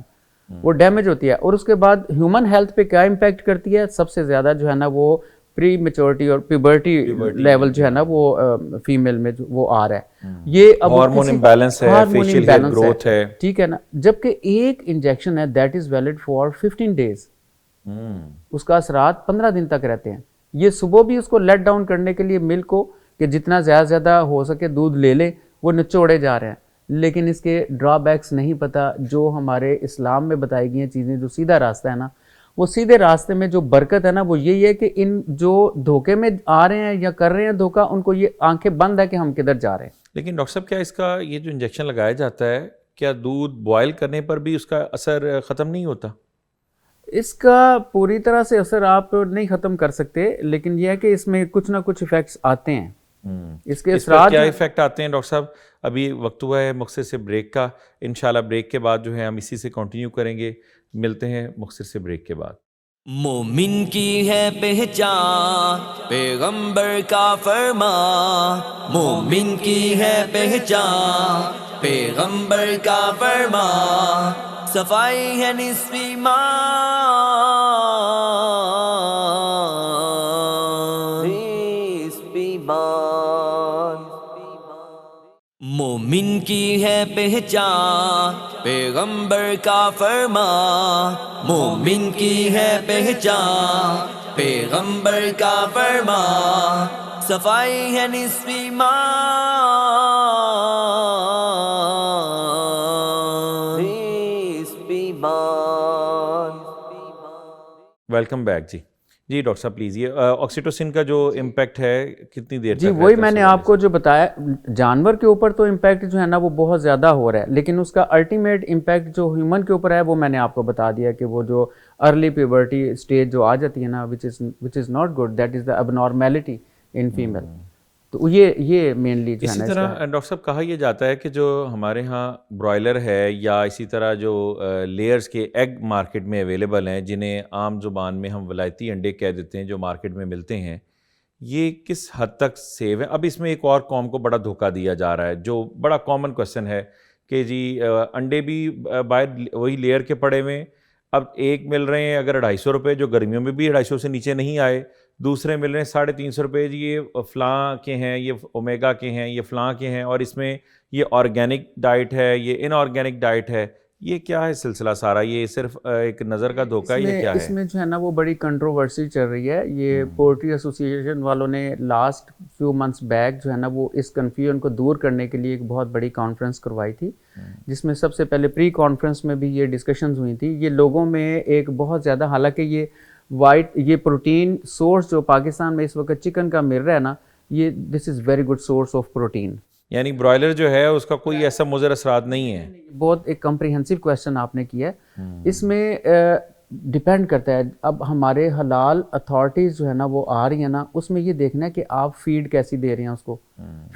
وہ ڈیمیج ہوتی ہے. اور اس کے بعد ہیومن ہیلتھ پہ کیا امپیکٹ کرتی ہے؟ سب سے زیادہ جو ہے نا وہ پری میچورٹی اور پیوبرٹی لیول جو ہے نا وہ فیمیل میں وہ آ رہا ہے. یہ ہارمون امبیلنس ہے، فیشل ہیئر گروتھ ہے، ٹھیک ہے نا. جبکہ ایک انجیکشن ہے that is valid for 15 days، اس کا اثرات 15 دن تک رہتے ہیں. یہ صبح بھی اس کو لیٹ ڈاؤن کرنے کے لیے ملک کو کہ جتنا زیادہ زیادہ ہو سکے دودھ لے لیں، وہ نچوڑے جا رہے ہیں. لیکن اس کے ڈرا بیکس نہیں پتہ، جو ہمارے اسلام میں بتائی گئی ہیں چیزیں، جو سیدھا راستہ ہے نا، وہ سیدھے راستے میں جو برکت ہے نا وہ یہی ہے کہ ان جو دھوکے میں آ رہے ہیں یا کر رہے ہیں دھوکہ، ان کو یہ آنکھیں بند ہے کہ ہم کدھر جا رہے ہیں. لیکن ڈاکٹر صاحب، کیا اس کا یہ جو انجیکشن لگایا جاتا ہے، کیا دودھ بوائل کرنے پر بھی اس کا اثر ختم نہیں ہوتا؟ اس کا پوری طرح سے اثر آپ نہیں ختم کر سکتے، لیکن یہ ہے کہ اس میں کچھ نہ کچھ ایفیکٹس آتے ہیں. اس کے اس پر اثرات کیا ایفیکٹ آتے ہیں ڈاکٹر صاحب؟ ابھی وقت ہوا ہے مختصر سے بریک کا، انشاءاللہ بریک کے بعد جو ہے ہم اسی سے کنٹینیو کریں گے. ملتے ہیں مختصر سے بریک کے بعد. مومن کی ہے پہچان پیغمبر کا فرمان، مومن کی ہے پہچان پیغمبر کا فرمان، صفائی ہے نصف ایمان. مومن کی ہے پہچان پیغمبر کا فرمان، مومن کی ہے پہچان پیغمبر کا فرمان، صفائی ہے نصف ایمان. Welcome back. جی ڈاکٹر صاحب پلیز یہ آکسیٹوسن کا جو امپیکٹ ہے کتنی دیر تک جی وہی میں نے آپ کو جو بتایا، جانور کے اوپر تو امپیکٹ جو ہے نا وہ بہت زیادہ ہو رہا ہے، لیکن اس کا الٹیمیٹ امپیکٹ جو ہیومن کے اوپر ہے وہ میں نے آپ کو بتا دیا کہ وہ جو ارلی پیورٹی اسٹیج جو آ جاتی ہے نا which is not good, that is the abnormality in female. تو یہ مینلی جو ہے اسی نا طرح ڈاکٹر صاحب کہا یہ جاتا ہے کہ جو ہمارے ہاں برائلر ہے یا اسی طرح جو لیئرز کے ایگ مارکیٹ میں اویلیبل ہیں، جنہیں عام زبان میں ہم ولایتی انڈے کہہ دیتے ہیں، جو مارکیٹ میں ملتے ہیں، یہ کس حد تک سیو ہے؟ اب اس میں ایک اور قوم کو بڑا دھوکہ دیا جا رہا ہے، جو بڑا کامن کوسچن ہے کہ جی انڈے بھی باہر وہی لیئر کے پڑے ہوئے، اب ایک مل رہے ہیں اگر 250 روپے، جو گرمیوں میں بھی 250 سے نیچے نہیں آئے، دوسرے مل رہے ہیں 350 روپے، جی یہ فلاں کے ہیں، یہ اومیگا کے ہیں، یہ فلاں کے ہیں، اور اس میں یہ آرگینک ڈائٹ ہے، یہ ان آرگینک ڈائٹ ہے. یہ کیا ہے سلسلہ سارا؟ یہ صرف ایک نظر کا دھوکہ ہے یا کیا ہے؟ اس میں جو ہے نا وہ بڑی کنٹروورسی چل رہی ہے. یہ پولٹری ایسوسی ایشن والوں نے لاسٹ فیو منتھس بیک جو ہے نا وہ اس کنفیوژن کو دور کرنے کے لیے ایک بہت بڑی کانفرنس کروائی تھی، جس میں سب سے پہلے پری کانفرنس میں بھی یہ ڈسکشنز ہوئی تھی. یہ لوگوں میں ایک بہت زیادہ، حالانکہ یہ پروٹین سورس جو پاکستان میں اس وقت چکن کا مل رہا ہے نا، یہ this is very good source of protein. یعنی برائلر جو ہے اس کا کوئی ایسا مضر اثرات نہیں ہے؟ بہت ایک کمپریہنسو کویسچن آپ نے کیا ہے. اس میں ڈپینڈ کرتا ہے، اب ہمارے حلال اتھارٹیز جو ہے نا وہ آ رہی ہیں نا، اس میں یہ دیکھنا ہے کہ آپ فیڈ کیسی دے رہے ہیں اس کو.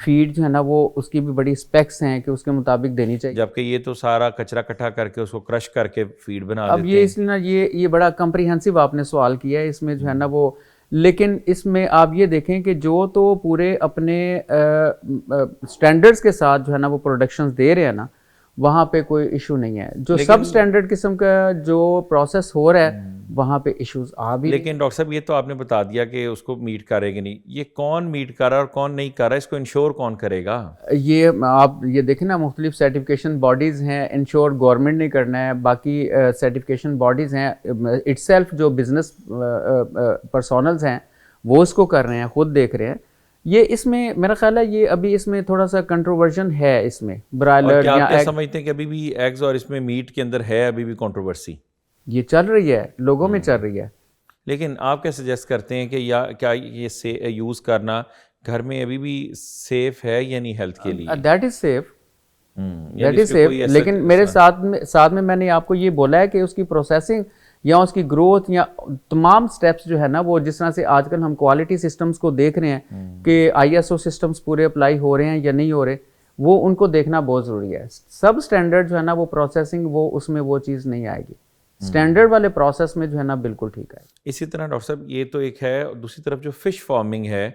فیڈ جو ہے نا وہ اس کی بھی بڑی اسپیکس ہیں کہ اس کے مطابق دینی چاہیے، جبکہ یہ تو سارا کچرا اکٹھا کر کے اس کو کرش کر کے فیڈ بنا دیتے ہیں. اب یہ اس لیے نا یہ بڑا کمپریہنسو آپ نے سوال کیا ہے. اس میں جو ہے نا وہ، لیکن اس میں آپ یہ دیکھیں کہ جو تو پورے اپنے سٹینڈرڈز کے ساتھ جو ہے نا وہ پروڈکشنز دے رہے ہیں نا، وہاں پہ کوئی ایشو نہیں ہے. جو سب سٹینڈرڈ قسم کا جو پروسیس ہو رہا ہے وہاں پہ ایشوز آ بھی. لیکن ڈاکٹر صاحب یہ تو آپ نے بتا دیا کہ اس کو میٹ کرے گی نہیں، یہ کون میٹ کر رہا ہے اور کون نہیں کر رہا ہے؟ اس کو انشور کون کرے گا؟ یہ آپ یہ دیکھیں نا، مختلف سرٹیفکیشن باڈیز ہیں. انشور گورنمنٹ نے کرنا ہے، باقی سرٹیفکیشن باڈیز ہیں اٹ سیلف، جو بزنس پرسونلز ہیں وہ اس کو کر رہے ہیں، خود دیکھ رہے ہیں. یہ اس میں میرا خیال ہے یہ ابھی اس میں تھوڑا سا کنٹروورژن ہے. اس میں برائلر یا کیا سمجھتے ہیں کہ ابھی بھی ایگز اور اس میں میٹ کے اندر ہے ابھی بھی کنٹروورسی؟ یہ چل رہی ہے، لوگوں میں چل رہی ہے. لیکن آپ کیا سجیسٹ کرتے ہیں کہ کیا یہ یوز کرنا گھر میں ابھی بھی سیف ہے یا نہیں ہیلتھ کے لیے؟ That is safe, that is safe. لیکن میرے ساتھ میں نے آپ کو یہ بولا ہے کہ اس کی پروسیسنگ یا اس کی گروتھ یا تمام سٹیپس جو ہے نا وہ، جس طرح سے آج کل ہم کوالٹی سسٹمز کو دیکھ رہے ہیں کہ ISO سسٹمز پورے اپلائی ہو رہے ہیں یا نہیں ہو رہے، وہ ان کو دیکھنا بہت ضروری ہے. سب سٹینڈرڈ جو ہے نا وہ پروسیسنگ، وہ اس میں وہ چیز نہیں آئے گی. سٹینڈرڈ والے پروسیس میں جو ہے نا بالکل ٹھیک ہے. اسی طرح ڈاکٹر صاحب یہ تو ایک ہے، دوسری طرف جو فش فارمنگ ہے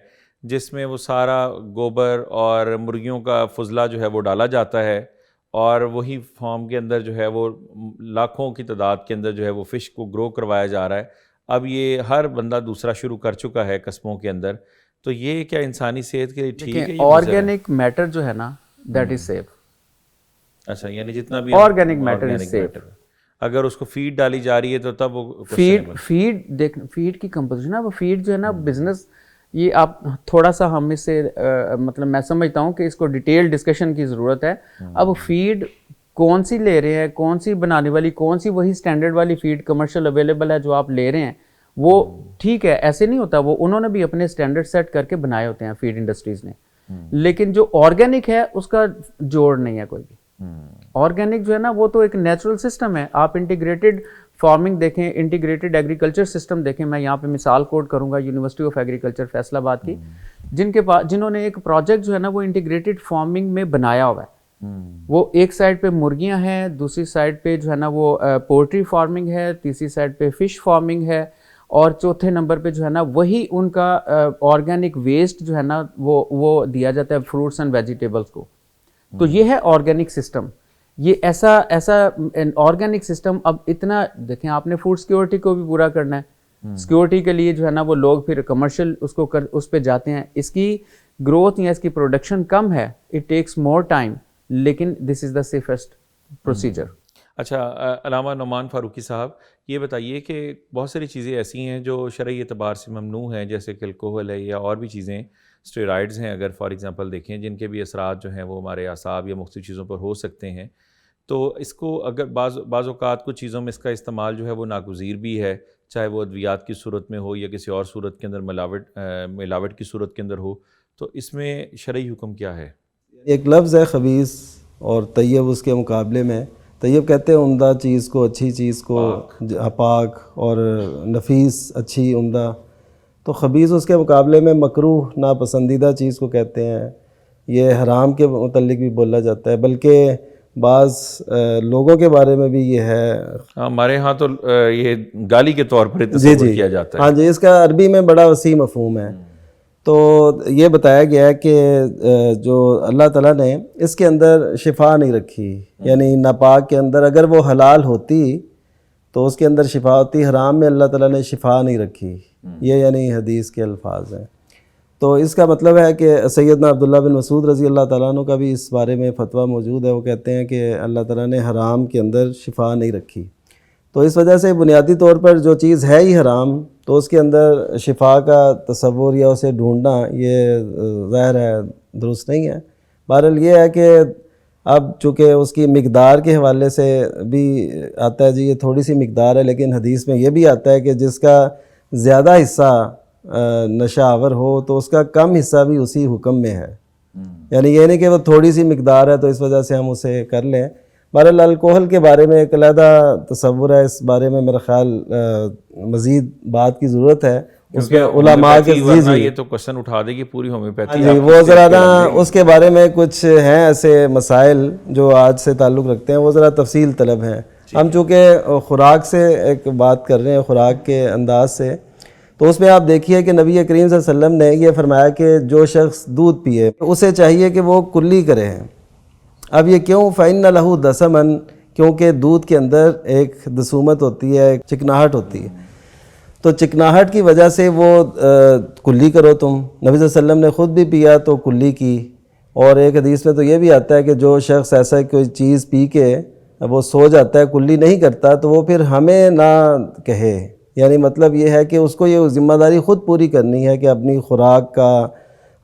جس میں وہ سارا گوبر اور مرغیوں کا فضلہ جو ہے وہ ڈالا جاتا ہے، اور وہی فارم کے اندر جو ہے وہ لاکھوں کی تعداد کے اندر جو ہے وہ فش کو گرو کروایا جا رہا ہے. اب یہ ہر بندہ دوسرا شروع کر چکا ہے قصبوں کے اندر، تو یہ کیا انسانی صحت کے لیے ٹھیک ہے؟ آرگینک میٹر جو ہے نا دیٹ از سیف. اچھا، یعنی جتنا بھی آرگینک میٹر از سیف. اگر اس کو فیڈ ڈالی جا رہی ہے تو تب وہ فیڈ کی کمپوزیشن ہے، وہ فیڈ جو ہے نا بزنس، یہ آپ تھوڑا سا ہم اس سے مطلب میں سمجھتا ہوں کہ اس کو ڈیٹیل ڈسکشن کی ضرورت ہے. اب فیڈ کون سی لے رہے ہیں، کون سی بنانے والی، کون سی وہی سٹینڈرڈ والی فیڈ کمرشل اویلیبل ہے جو آپ لے رہے ہیں، وہ ٹھیک ہے، ایسے نہیں ہوتا. وہ انہوں نے بھی اپنے سٹینڈرڈ سیٹ کر کے بنائے ہوتے ہیں فیڈ انڈسٹریز نے. لیکن جو آرگینک ہے اس کا جوڑ نہیں ہے کوئی بھی. آرگینک جو ہے نا وہ تو ایک نیچرل سسٹم ہے. آپ انٹیگریٹڈ فارمنگ دیکھیں، انٹیگریٹڈ ایگریکلچر سسٹم دیکھیں. میں یہاں پہ مثال کوٹ کروں گا یونیورسٹی آف ایگریکلچر فیصل آباد کی، جن کے پاس جنہوں نے ایک پروجیکٹ جو ہے نا وہ انٹیگریٹڈ فارمنگ میں بنایا ہوا ہے. وہ ایک سائڈ پہ مرغیاں ہیں, دوسری سائڈ پہ جو ہے نا وہ پولٹری فارمنگ ہے, تیسری سائڈ پہ فش فارمنگ ہے, اور چوتھے نمبر پہ جو ہے نا وہی ان کا آرگینک ویسٹ جو ہے نا وہ دیا جاتا ہے فروٹس اینڈ ویجیٹیبلس کو. تو یہ ہے آرگینک سسٹم. یہ ایسا آرگینک سسٹم اب اتنا دیکھیں, آپ نے فوڈ سیکیورٹی کو بھی پورا کرنا ہے. سیکیورٹی کے لیے جو ہے نا وہ لوگ پھر کمرشل اس پہ جاتے ہیں. اس کی گروتھ یا اس کی پروڈکشن کم ہے, اٹ ٹیکس مور ٹائم, لیکن دس از دا سیفسٹ پروسیجر. اچھا علامہ نعمان فاروقی صاحب, یہ بتائیے کہ بہت ساری چیزیں ایسی ہیں جو شرعی اعتبار سے ممنوع ہیں, جیسے کہ الکوہل ہے یا اور بھی چیزیں, اسٹیرائڈز ہیں اگر فار ایگزامپل دیکھیں, جن کے بھی اثرات جو ہیں وہ ہمارے اعصاب یا مختلف چیزوں پر ہو سکتے ہیں. تو اس کو اگر بعض اوقات کچھ چیزوں میں اس کا استعمال جو ہے وہ ناگزیر بھی ہے, چاہے وہ ادویات کی صورت میں ہو یا کسی اور صورت کے اندر ملاوٹ کی صورت کے اندر ہو, تو اس میں شرعی حکم کیا ہے؟ ایک لفظ ہے خبیث اور طیب, اس کے مقابلے میں طیب کہتے ہیں عمدہ چیز کو, اچھی چیز کو, پاک اور نفیس, اچھی, عمدہ. تو خبیث اس کے مقابلے میں مکروہ, ناپسندیدہ چیز کو کہتے ہیں. یہ حرام کے متعلق بھی بولا جاتا ہے, بلکہ بعض لوگوں کے بارے میں بھی یہ ہے. ہمارے ہاں تو یہ گالی کے طور پر تصور کیا جاتا ہے. ہاں جی, اس کا عربی میں بڑا وسیع مفہوم ہے. تو یہ بتایا گیا ہے کہ جو اللہ تعالیٰ نے اس کے اندر شفا نہیں رکھی, یعنی ناپاک کے اندر اگر وہ حلال ہوتی تو اس کے اندر شفا ہوتی, حرام میں اللہ تعالیٰ نے شفا نہیں رکھی. یہ یعنی حدیث کے الفاظ ہیں. تو اس کا مطلب ہے کہ سیدنا عبداللہ بن مسعود رضی اللہ تعالیٰ عنہ کا بھی اس بارے میں فتویٰ موجود ہے. وہ کہتے ہیں کہ اللہ تعالیٰ نے حرام کے اندر شفا نہیں رکھی. تو اس وجہ سے بنیادی طور پر جو چیز ہے ہی حرام, تو اس کے اندر شفا کا تصور یا اسے ڈھونڈنا یہ ظاہر ہے درست نہیں ہے. بہرحال یہ ہے کہ اب چونکہ اس کی مقدار کے حوالے سے بھی آتا ہے, جی یہ تھوڑی سی مقدار ہے, لیکن حدیث میں یہ بھی آتا ہے کہ جس کا زیادہ حصہ نشہ آور ہو تو اس کا کم حصہ بھی اسی حکم میں ہے. یعنی یہ نہیں کہ وہ تھوڑی سی مقدار ہے تو اس وجہ سے ہم اسے کر لیں. بہرحال الکوہل کے بارے میں ایک علیحدہ تصور ہے, اس بارے میں میرا خیال مزید بات کی ضرورت ہے. اس کے علماء کے یہ تو کوشچن اٹھا دے گی پوری ہومیوپیتھی. جی وہ ذرا نا اس کے بارے میں کچھ ہیں ایسے مسائل جو آج سے تعلق رکھتے ہیں, وہ ذرا تفصیل طلب ہیں. ہم چونکہ خوراک سے ایک بات کر رہے ہیں, خوراک کے انداز سے, تو اس میں آپ دیکھیے کہ نبی کریم صلی اللہ علیہ وسلم نے یہ فرمایا کہ جو شخص دودھ پیے اسے چاہیے کہ وہ کلی کرے. اب یہ کیوں؟ فَإِنَّ لَهُ دَسَمًا, کیونکہ دودھ کے اندر ایک دسومت ہوتی ہے, ایک چکناہٹ ہوتی ہے. تو چکناہٹ کی وجہ سے وہ کلی کرو تم. نبی صلی اللہ علیہ وسلم نے خود بھی پیا تو کلی کی. اور ایک حدیث میں تو یہ بھی آتا ہے کہ جو شخص ایسا کوئی چیز پی کے وہ سو جاتا ہے, کلی نہیں کرتا, تو وہ پھر ہمیں نہ کہے. یعنی مطلب یہ ہے کہ اس کو یہ ذمہ داری خود پوری کرنی ہے کہ اپنی خوراک کا,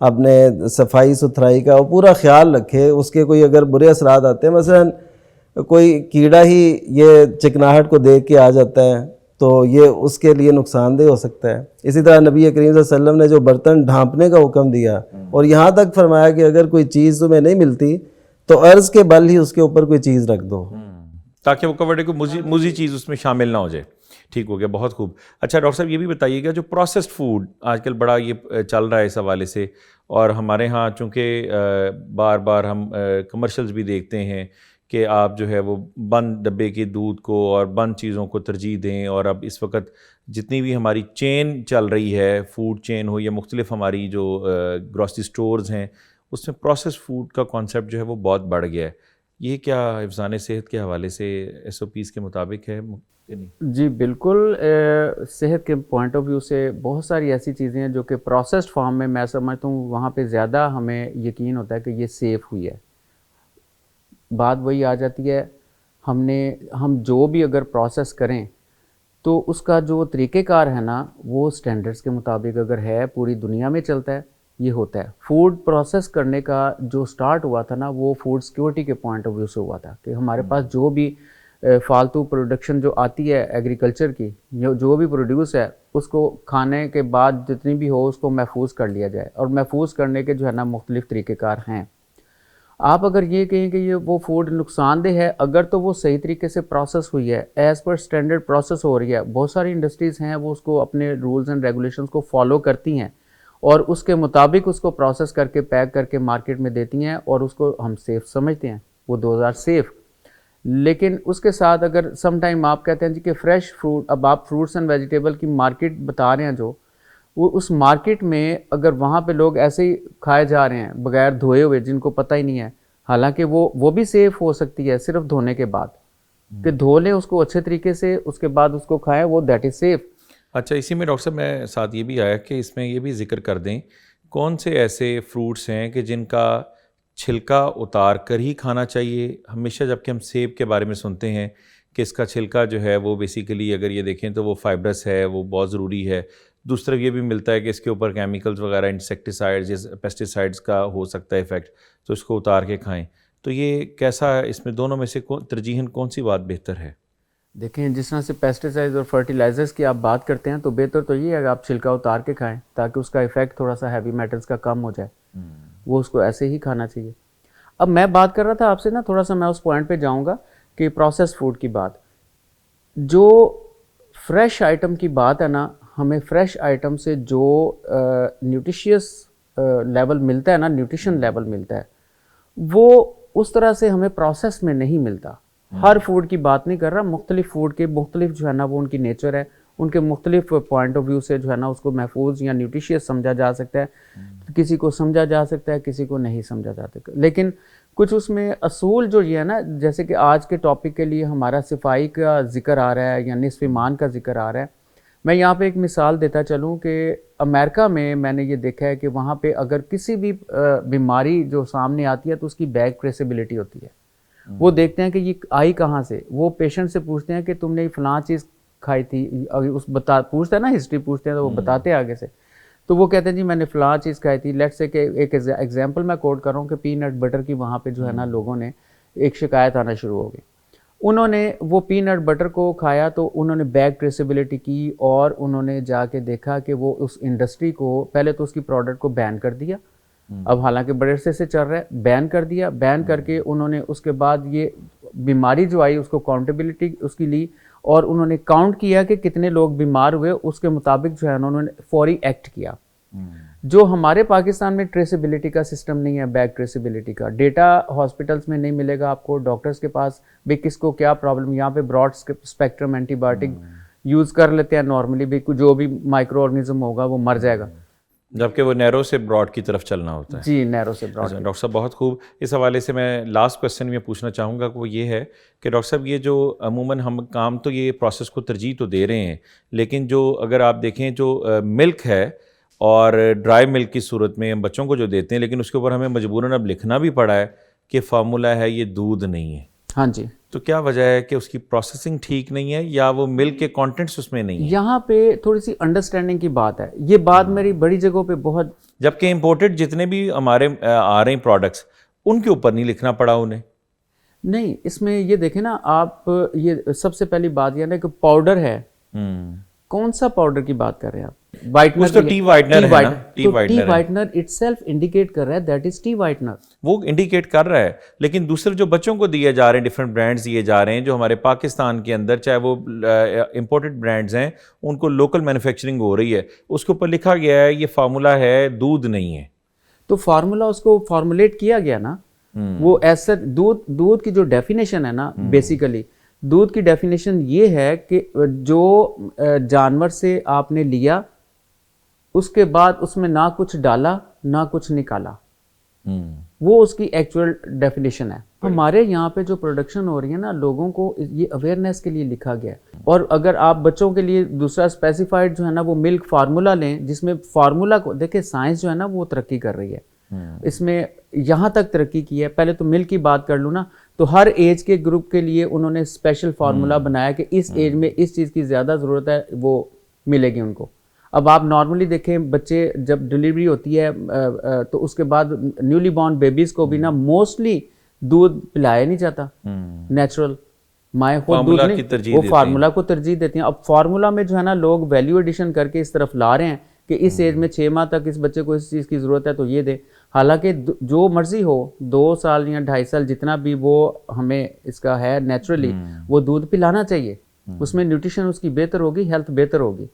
اپنے صفائی ستھرائی کا وہ پورا خیال رکھے. اس کے کوئی اگر برے اثرات آتے ہیں, مثلا کوئی کیڑا ہی یہ چکناہٹ کو دیکھ کے آ جاتا ہے تو یہ اس کے لیے نقصان دہ ہو سکتا ہے. اسی طرح نبی کریم صلی اللہ علیہ وسلم نے جو برتن ڈھانپنے کا حکم دیا اور یہاں تک فرمایا کہ اگر کوئی چیز تمہیں نہیں ملتی تو عرض کے بل ہی اس کے اوپر کوئی چیز رکھ دو, تاکہ وہ کورڈے کو موزی چیز اس میں شامل نہ ہو جائے. ٹھیک ہو گیا, بہت خوب. اچھا ڈاکٹر صاحب یہ بھی بتائیے گا, جو پروسیسڈ فوڈ آج کل بڑا یہ چل رہا ہے اس حوالے سے, اور ہمارے ہاں چونکہ بار بار ہم کمرشلز بھی دیکھتے ہیں کہ آپ جو ہے وہ بند ڈبے کے دودھ کو اور بند چیزوں کو ترجیح دیں. اور اب اس وقت جتنی بھی ہماری چین چل رہی ہے, فوڈ چین ہو یا مختلف ہماری جو گروسری سٹورز ہیں, اس میں پروسیسڈ فوڈ کا کانسیپٹ جو ہے وہ بہت بڑھ گیا ہے. یہ کیا حفظان صحت کے حوالے سے SOPs کے مطابق ہے؟ جی بالکل, صحت کے پوائنٹ آف ویو سے بہت ساری ایسی چیزیں ہیں جو کہ پروسیسڈ فارم میں سمجھتا ہوں وہاں پہ زیادہ ہمیں یقین ہوتا ہے کہ یہ سیف ہوئی ہے. بات وہی آ جاتی ہے, ہم جو بھی اگر پروسیس کریں تو اس کا جو طریقہ کار ہے نا وہ سٹینڈرڈز کے مطابق اگر ہے, پوری دنیا میں چلتا ہے, یہ ہوتا ہے. فوڈ پروسیس کرنے کا جو سٹارٹ ہوا تھا نا وہ فوڈ سیکیورٹی کے پوائنٹ آف ویو سے ہوا تھا کہ ہمارے پاس جو بھی فالتو پروڈکشن جو آتی ہے ایگریکلچر کی, جو بھی پروڈیوس ہے, اس کو کھانے کے بعد جتنی بھی ہو اس کو محفوظ کر لیا جائے. اور محفوظ کرنے کے جو ہے نا مختلف طریقہ کار ہیں. آپ اگر یہ کہیں کہ یہ وہ فوڈ نقصان دہ ہے, اگر تو وہ صحیح طریقے سے پروسیس ہوئی ہے, ایز پر سٹینڈرڈ پروسیس ہو رہی ہے. بہت ساری انڈسٹریز ہیں وہ اس کو اپنے رولز اینڈ ریگولیشنز کو فالو کرتی ہیں اور اس کے مطابق اس کو پروسیس کر کے پیک کر کے مارکیٹ میں دیتی ہیں اور اس کو ہم سیف سمجھتے ہیں, وہ دوز آر سیف. لیکن اس کے ساتھ اگر سم ٹائم آپ کہتے ہیں جی کہ فریش فروٹ, اب آپ فروٹس اینڈ ویجیٹیبل کی مارکیٹ بتا رہے ہیں جو, وہ اس مارکیٹ میں اگر وہاں پہ لوگ ایسے ہی کھائے جا رہے ہیں بغیر دھوئے ہوئے جن کو پتہ ہی نہیں ہے, حالانکہ وہ بھی سیف ہو سکتی ہے صرف دھونے کے بعد, کہ دھو لیں اس کو اچھے طریقے سے, اس کے بعد اس کو کھائیں, وہ دیٹ از سیف. اچھا, اسی میں ڈاکٹر صاحب میں ساتھ یہ بھی آیا کہ اس میں یہ بھی ذکر کر دیں کون سے ایسے فروٹس ہیں کہ جن کا چھلکا اتار کر ہی کھانا چاہیے ہمیشہ, جبکہ ہم سیب کے بارے میں سنتے ہیں کہ اس کا چھلکا جو ہے وہ بیسیکلی اگر یہ دیکھیں تو وہ فائبرس ہے, وہ بہت ضروری ہے. دوسری طرف یہ بھی ملتا ہے کہ اس کے اوپر کیمیکلز وغیرہ انسیکٹیسائڈز یا پیسٹیسائڈز کا ہو سکتا ہے افیکٹ, تو اس کو اتار کے کھائیں. تو یہ کیسا ہے, اس میں دونوں میں سے ترجیحاً کون سی بات بہتر ہے؟ دیکھیں جس طرح سے پیسٹیسائڈز اور فرٹیلائزرز کی آپ بات کرتے ہیں تو بہتر تو یہ ہے کہ آپ چھلکا اتار کے کھائیں تاکہ اس کا ایفیکٹ تھوڑا سا ہیوی میٹلز کا کم ہو جائے, وہ اس کو ایسے ہی کھانا چاہیے. اب میں بات کر رہا تھا آپ سے نا, تھوڑا سا میں اس پوائنٹ پہ جاؤں گا کہ پروسیس فوڈ کی بات, جو فریش آئٹم کی بات ہے نا, ہمیں فریش آئٹم سے جو نیوٹریشیس لیول ملتا ہے نا, نیوٹریشن لیول ملتا ہے, وہ اس طرح سے ہمیں پروسیس میں نہیں ملتا. ہر فوڈ کی بات نہیں کر رہا, مختلف فوڈ کے مختلف جو ہے نا وہ ان کی نیچر ہے, ان کے مختلف پوائنٹ آف ویو سے جو ہے نا اس کو محفوظ یا نیوٹریشیس سمجھا جا سکتا ہے, کسی کو سمجھا جا سکتا ہے, کسی کو نہیں سمجھا جا سکتا. لیکن کچھ اس میں اصول جو یہ ہے نا, جیسے کہ آج کے ٹاپک کے لیے ہمارا صفائی کا ذکر آ رہا ہے یا نصف ایمان کا ذکر آ رہا ہے, میں یہاں پہ ایک مثال دیتا چلوں کہ امریکہ میں نے یہ دیکھا ہے کہ وہاں پہ اگر کسی بھی بیماری جو سامنے آتی ہے تو اس کی بیک ٹریسیبلٹی ہوتی ہے. وہ دیکھتے ہیں کہ یہ آئی کہاں سے, وہ پیشنٹ سے پوچھتے ہیں کہ تم نے فلاں چیز کھائی تھی, پوچھتا ہے نا ہسٹری پوچھتے ہیں تو وہ بتاتے ہیں آگے سے, تو وہ کہتے ہیں جی میں نے فلاں چیز کھائی تھی. لیٹ سے کہ ایک ایگزامپل میں کوٹ کر رہا ہوں کہ پی نٹ بٹر کی وہاں پہ جو ہے نا لوگوں نے ایک شکایت آنا شروع ہو گئی. انہوں نے وہ پی نٹ بٹر کو کھایا تو انہوں نے بیک ٹریسیبلٹی کی اور انہوں نے جا کے دیکھا کہ وہ اس انڈسٹری کو پہلے تو اس کی پروڈکٹ کو بین کر دیا, اب حالانکہ بڑے عرصے سے چل رہا ہے, بین کر دیا. بین کر کے انہوں نے اس کے بعد یہ بیماری جو آئی اس کو کاؤنٹیبلٹی اس کی لی اور انہوں نے کاؤنٹ کیا کہ کتنے لوگ بیمار ہوئے, اس کے مطابق جو ہے انہوں نے فوری ایکٹ کیا. جو ہمارے پاکستان میں ٹریسیبلٹی کا سسٹم نہیں ہے, بیک ٹریسیبلٹی کا ڈیٹا ہاسپٹلس میں نہیں ملے گا آپ کو, ڈاکٹرز کے پاس بھی کس کو کیا پرابلم, یہاں پہ broad spectrum antibiotic use کر لیتے ہیں نارملی, بھی جو بھی مائکرو آرگنزم ہوگا وہ مر جائے گا, جبکہ وہ نیرو سے براڈ کی طرف چلنا ہوتا ہے. جی نیرو سے براڈ. ڈاکٹر صاحب بہت خوب. اس حوالے سے میں لاسٹ کویسچن میں پوچھنا چاہوں گا کہ وہ یہ ہے کہ ڈاکٹر صاحب یہ جو عموماً ہم کام تو یہ پروسیس کو ترجیح تو دے رہے ہیں, لیکن جو اگر آپ دیکھیں جو ملک ہے اور ڈرائی ملک کی صورت میں ہم بچوں کو جو دیتے ہیں, لیکن اس کے اوپر ہمیں مجبوراً اب لکھنا بھی پڑا ہے کہ فارمولا ہے یہ دودھ نہیں ہے. ہاں جی. تو کیا وجہ ہے کہ اس کی پروسیسنگ ٹھیک نہیں ہے یا وہ ملک کے کانٹینٹس اس میں نہیں ہیں؟ یہاں پہ تھوڑی سی انڈرسٹینڈنگ کی بات ہے, یہ بات میری بڑی جگہوں پہ بہت, جبکہ امپورٹڈ جتنے بھی ہمارے آ رہے ہیں پروڈکٹس ان کے اوپر نہیں لکھنا پڑا انہیں. نہیں اس میں یہ دیکھیں نا آپ, یہ سب سے پہلی بات یہ نا کہ پاؤڈر ہے, کون سا پاؤڈر کی بات کر رہے ہیں آپ؟ وائٹنر تو ٹی وائٹنر ہے نا, T whitener it self indicate کر رہا ہے دیٹ از ٹی وائٹنر, وہ انڈیکیٹ کر رہا ہے. لیکن دوسرے جو بچوں کو دیے جا رہے ہیں ڈفرینٹ برانڈز دیے جا رہے ہیں جو ہمارے پاکستان کے اندر چاہے وہ امپورٹڈ برانڈز ہیں ان کو لوکل مینوفیکچرنگ ہو رہی ہے, اس کے اوپر لکھا گیا ہے یہ فارمولا ہے دودھ نہیں ہے. تو فارمولا اس کو فارمولیٹ کیا گیا نا, وہ ایسا دودھ کی جو ڈیفینیشن ہے نا, بیسیکلی دودھ کی ڈیفینیشن یہ ہے کہ جو جانور سے آپ نے لیا اس کے بعد اس میں نہ کچھ ڈالا نہ کچھ نکالا, وہ اس کی ایکچوئل ڈیفینیشن ہے. ہمارے یہاں پہ جو پروڈکشن ہو رہی ہے نا, لوگوں کو یہ اویئرنیس کے لیے لکھا گیا ہے. اور اگر آپ بچوں کے لیے دوسرا اسپیسیفائڈ جو ہے نا وہ ملک فارمولا لیں, جس میں فارمولا کو دیکھیں سائنس جو ہے نا وہ ترقی کر رہی ہے, اس میں یہاں تک ترقی کی ہے. پہلے تو ملک کی بات کر لوں نا, تو ہر ایج کے گروپ کے لیے انہوں نے اسپیشل فارمولا بنایا کہ اس ایج میں اس چیز کی زیادہ ضرورت ہے, وہ ملے گی ان کو. اب آپ نارملی دیکھیں بچے جب ڈلیوری ہوتی ہے تو اس کے بعد نیولی بورن بیبیز کو بھی نا موسٹلی دودھ پلایا نہیں جاتا نیچرل, مائیں خود دودھ نہیں, وہ فارمولا کو ترجیح دیتی ہیں. اب فارمولا میں جو ہے نا لوگ ویلیو ایڈیشن کر کے اس طرف لا رہے ہیں کہ اس ایج میں 6 ماہ تک اس بچے کو اس چیز کی ضرورت ہے تو یہ دے, حالانکہ جو مرضی ہو 2 سال یا 2.5 سال جتنا بھی وہ ہمیں اس کا ہے نیچرلی وہ دودھ پلانا چاہیے, اس میں نیوٹریشن اس کی بہتر ہوگی, ہیلتھ بہتر ہوگی.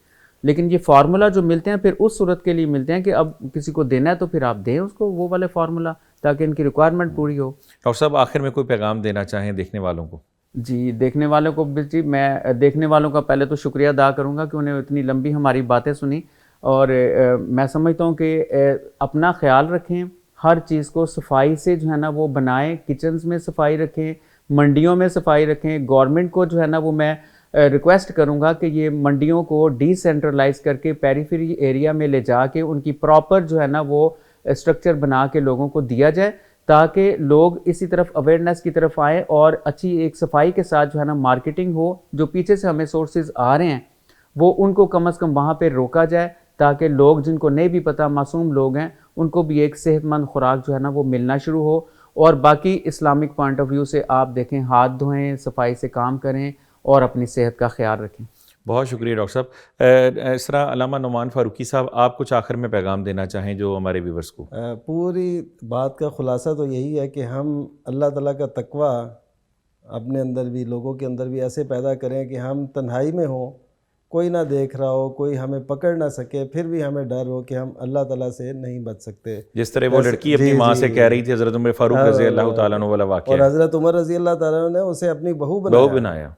لیکن یہ فارمولا جو ملتے ہیں پھر اس صورت کے لیے ملتے ہیں کہ اب کسی کو دینا ہے تو پھر آپ دیں اس کو وہ والے فارمولا تاکہ ان کی ریکوائرمنٹ پوری ہو. ڈاکٹر صاحب آخر میں کوئی پیغام دینا چاہیں دیکھنے والوں کو؟ جی دیکھنے والوں کو جی میں دیکھنے والوں کا پہلے تو شکریہ ادا کروں گا کہ انہیں اتنی لمبی ہماری باتیں سنی, اور میں سمجھتا ہوں کہ اپنا خیال رکھیں, ہر چیز کو صفائی سے جو ہے نا وہ بنائیں, کچنز میں صفائی رکھیں, منڈیوں میں صفائی رکھیں. گورنمنٹ کو جو ہے نا وہ میں ریکویسٹ کروں گا کہ یہ منڈیوں کو ڈی سینٹرلائز کر کے پیریفری ایریا میں لے جا کے ان کی پراپر جو ہے نا وہ اسٹرکچر بنا کے لوگوں کو دیا جائے, تاکہ لوگ اسی طرف اویئرنیس کی طرف آئیں اور اچھی ایک صفائی کے ساتھ جو ہے نا مارکیٹنگ ہو. جو پیچھے سے ہمیں سورسز آ رہے ہیں وہ ان کو کم از کم وہاں پہ روکا جائے, تاکہ لوگ جن کو نہیں بھی پتہ, معصوم لوگ ہیں, ان کو بھی ایک صحت مند خوراک جو ہے نا وہ ملنا شروع ہو. اور باقی اسلامک پوائنٹ آف ویو سے آپ دیکھیں, ہاتھ دھوئیں, صفائی سے کام کریں اور اپنی صحت کا خیال رکھیں. بہت شکریہ ڈاکٹر صاحب. اس طرح علامہ نعمان فاروقی صاحب آپ کچھ آخر میں پیغام دینا چاہیں جو ہمارے ویورز کو؟ پوری بات کا خلاصہ تو یہی ہے کہ ہم اللہ تعالیٰ کا تقوی اپنے اندر بھی, لوگوں کے اندر بھی ایسے پیدا کریں کہ ہم تنہائی میں ہوں, کوئی نہ دیکھ رہا ہو, کوئی ہمیں پکڑ نہ سکے, پھر بھی ہمیں ڈر ہو کہ ہم اللہ تعالیٰ سے نہیں بچ سکتے. جس طرح وہ لڑکی اپنی ماں سے کہہ رہی تھی, حضرت عمر فاروق رضی اللہ تعالیٰ عنہ والا واقعہ, اور حضرت عمر رضی اللہ تعالیٰ عنہ نے اسے اپنی بہو بنایا.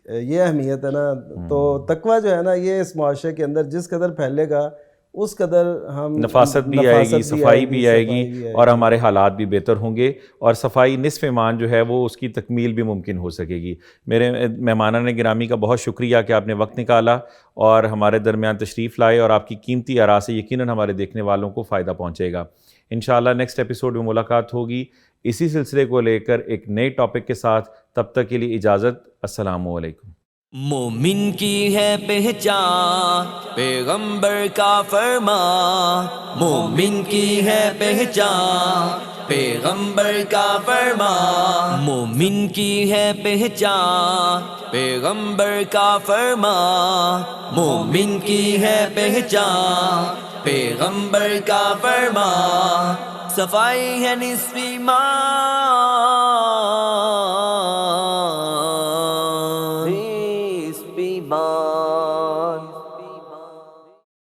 یہ اہمیت ہے نا. تو تقوی جو ہے نا یہ اس معاشرے کے اندر جس قدر پھیلے گا اس قدر ہم نفاست بھی آئے گی, صفائی بھی آئے گی, اور ہمارے حالات بھی بہتر ہوں گے, اور صفائی نصف ایمان جو ہے وہ اس کی تکمیل بھی ممکن ہو سکے گی. میرے مہمانان گرامی کا بہت شکریہ کہ آپ نے وقت نکالا اور ہمارے درمیان تشریف لائے, اور آپ کی قیمتی آراء سے یقیناً ہمارے دیکھنے والوں کو فائدہ پہنچے گا. انشاءاللہ نیکسٹ ایپیسوڈ میں ملاقات ہوگی اسی سلسلے کو لے کر ایک نئے ٹاپک کے ساتھ. تب تک کے لیے اجازت, السلام علیکم. مومن کی ہے پہچان پیغمبر کا فرمان, مومن کی ہے پہچان پیغمبر کا فرمان, مومن کی ہے پہچان پیغمبر کا فرمان, مومن کی ہے پہچان پیغمبر کا فرمان. صفائی ہے نصف ایمان,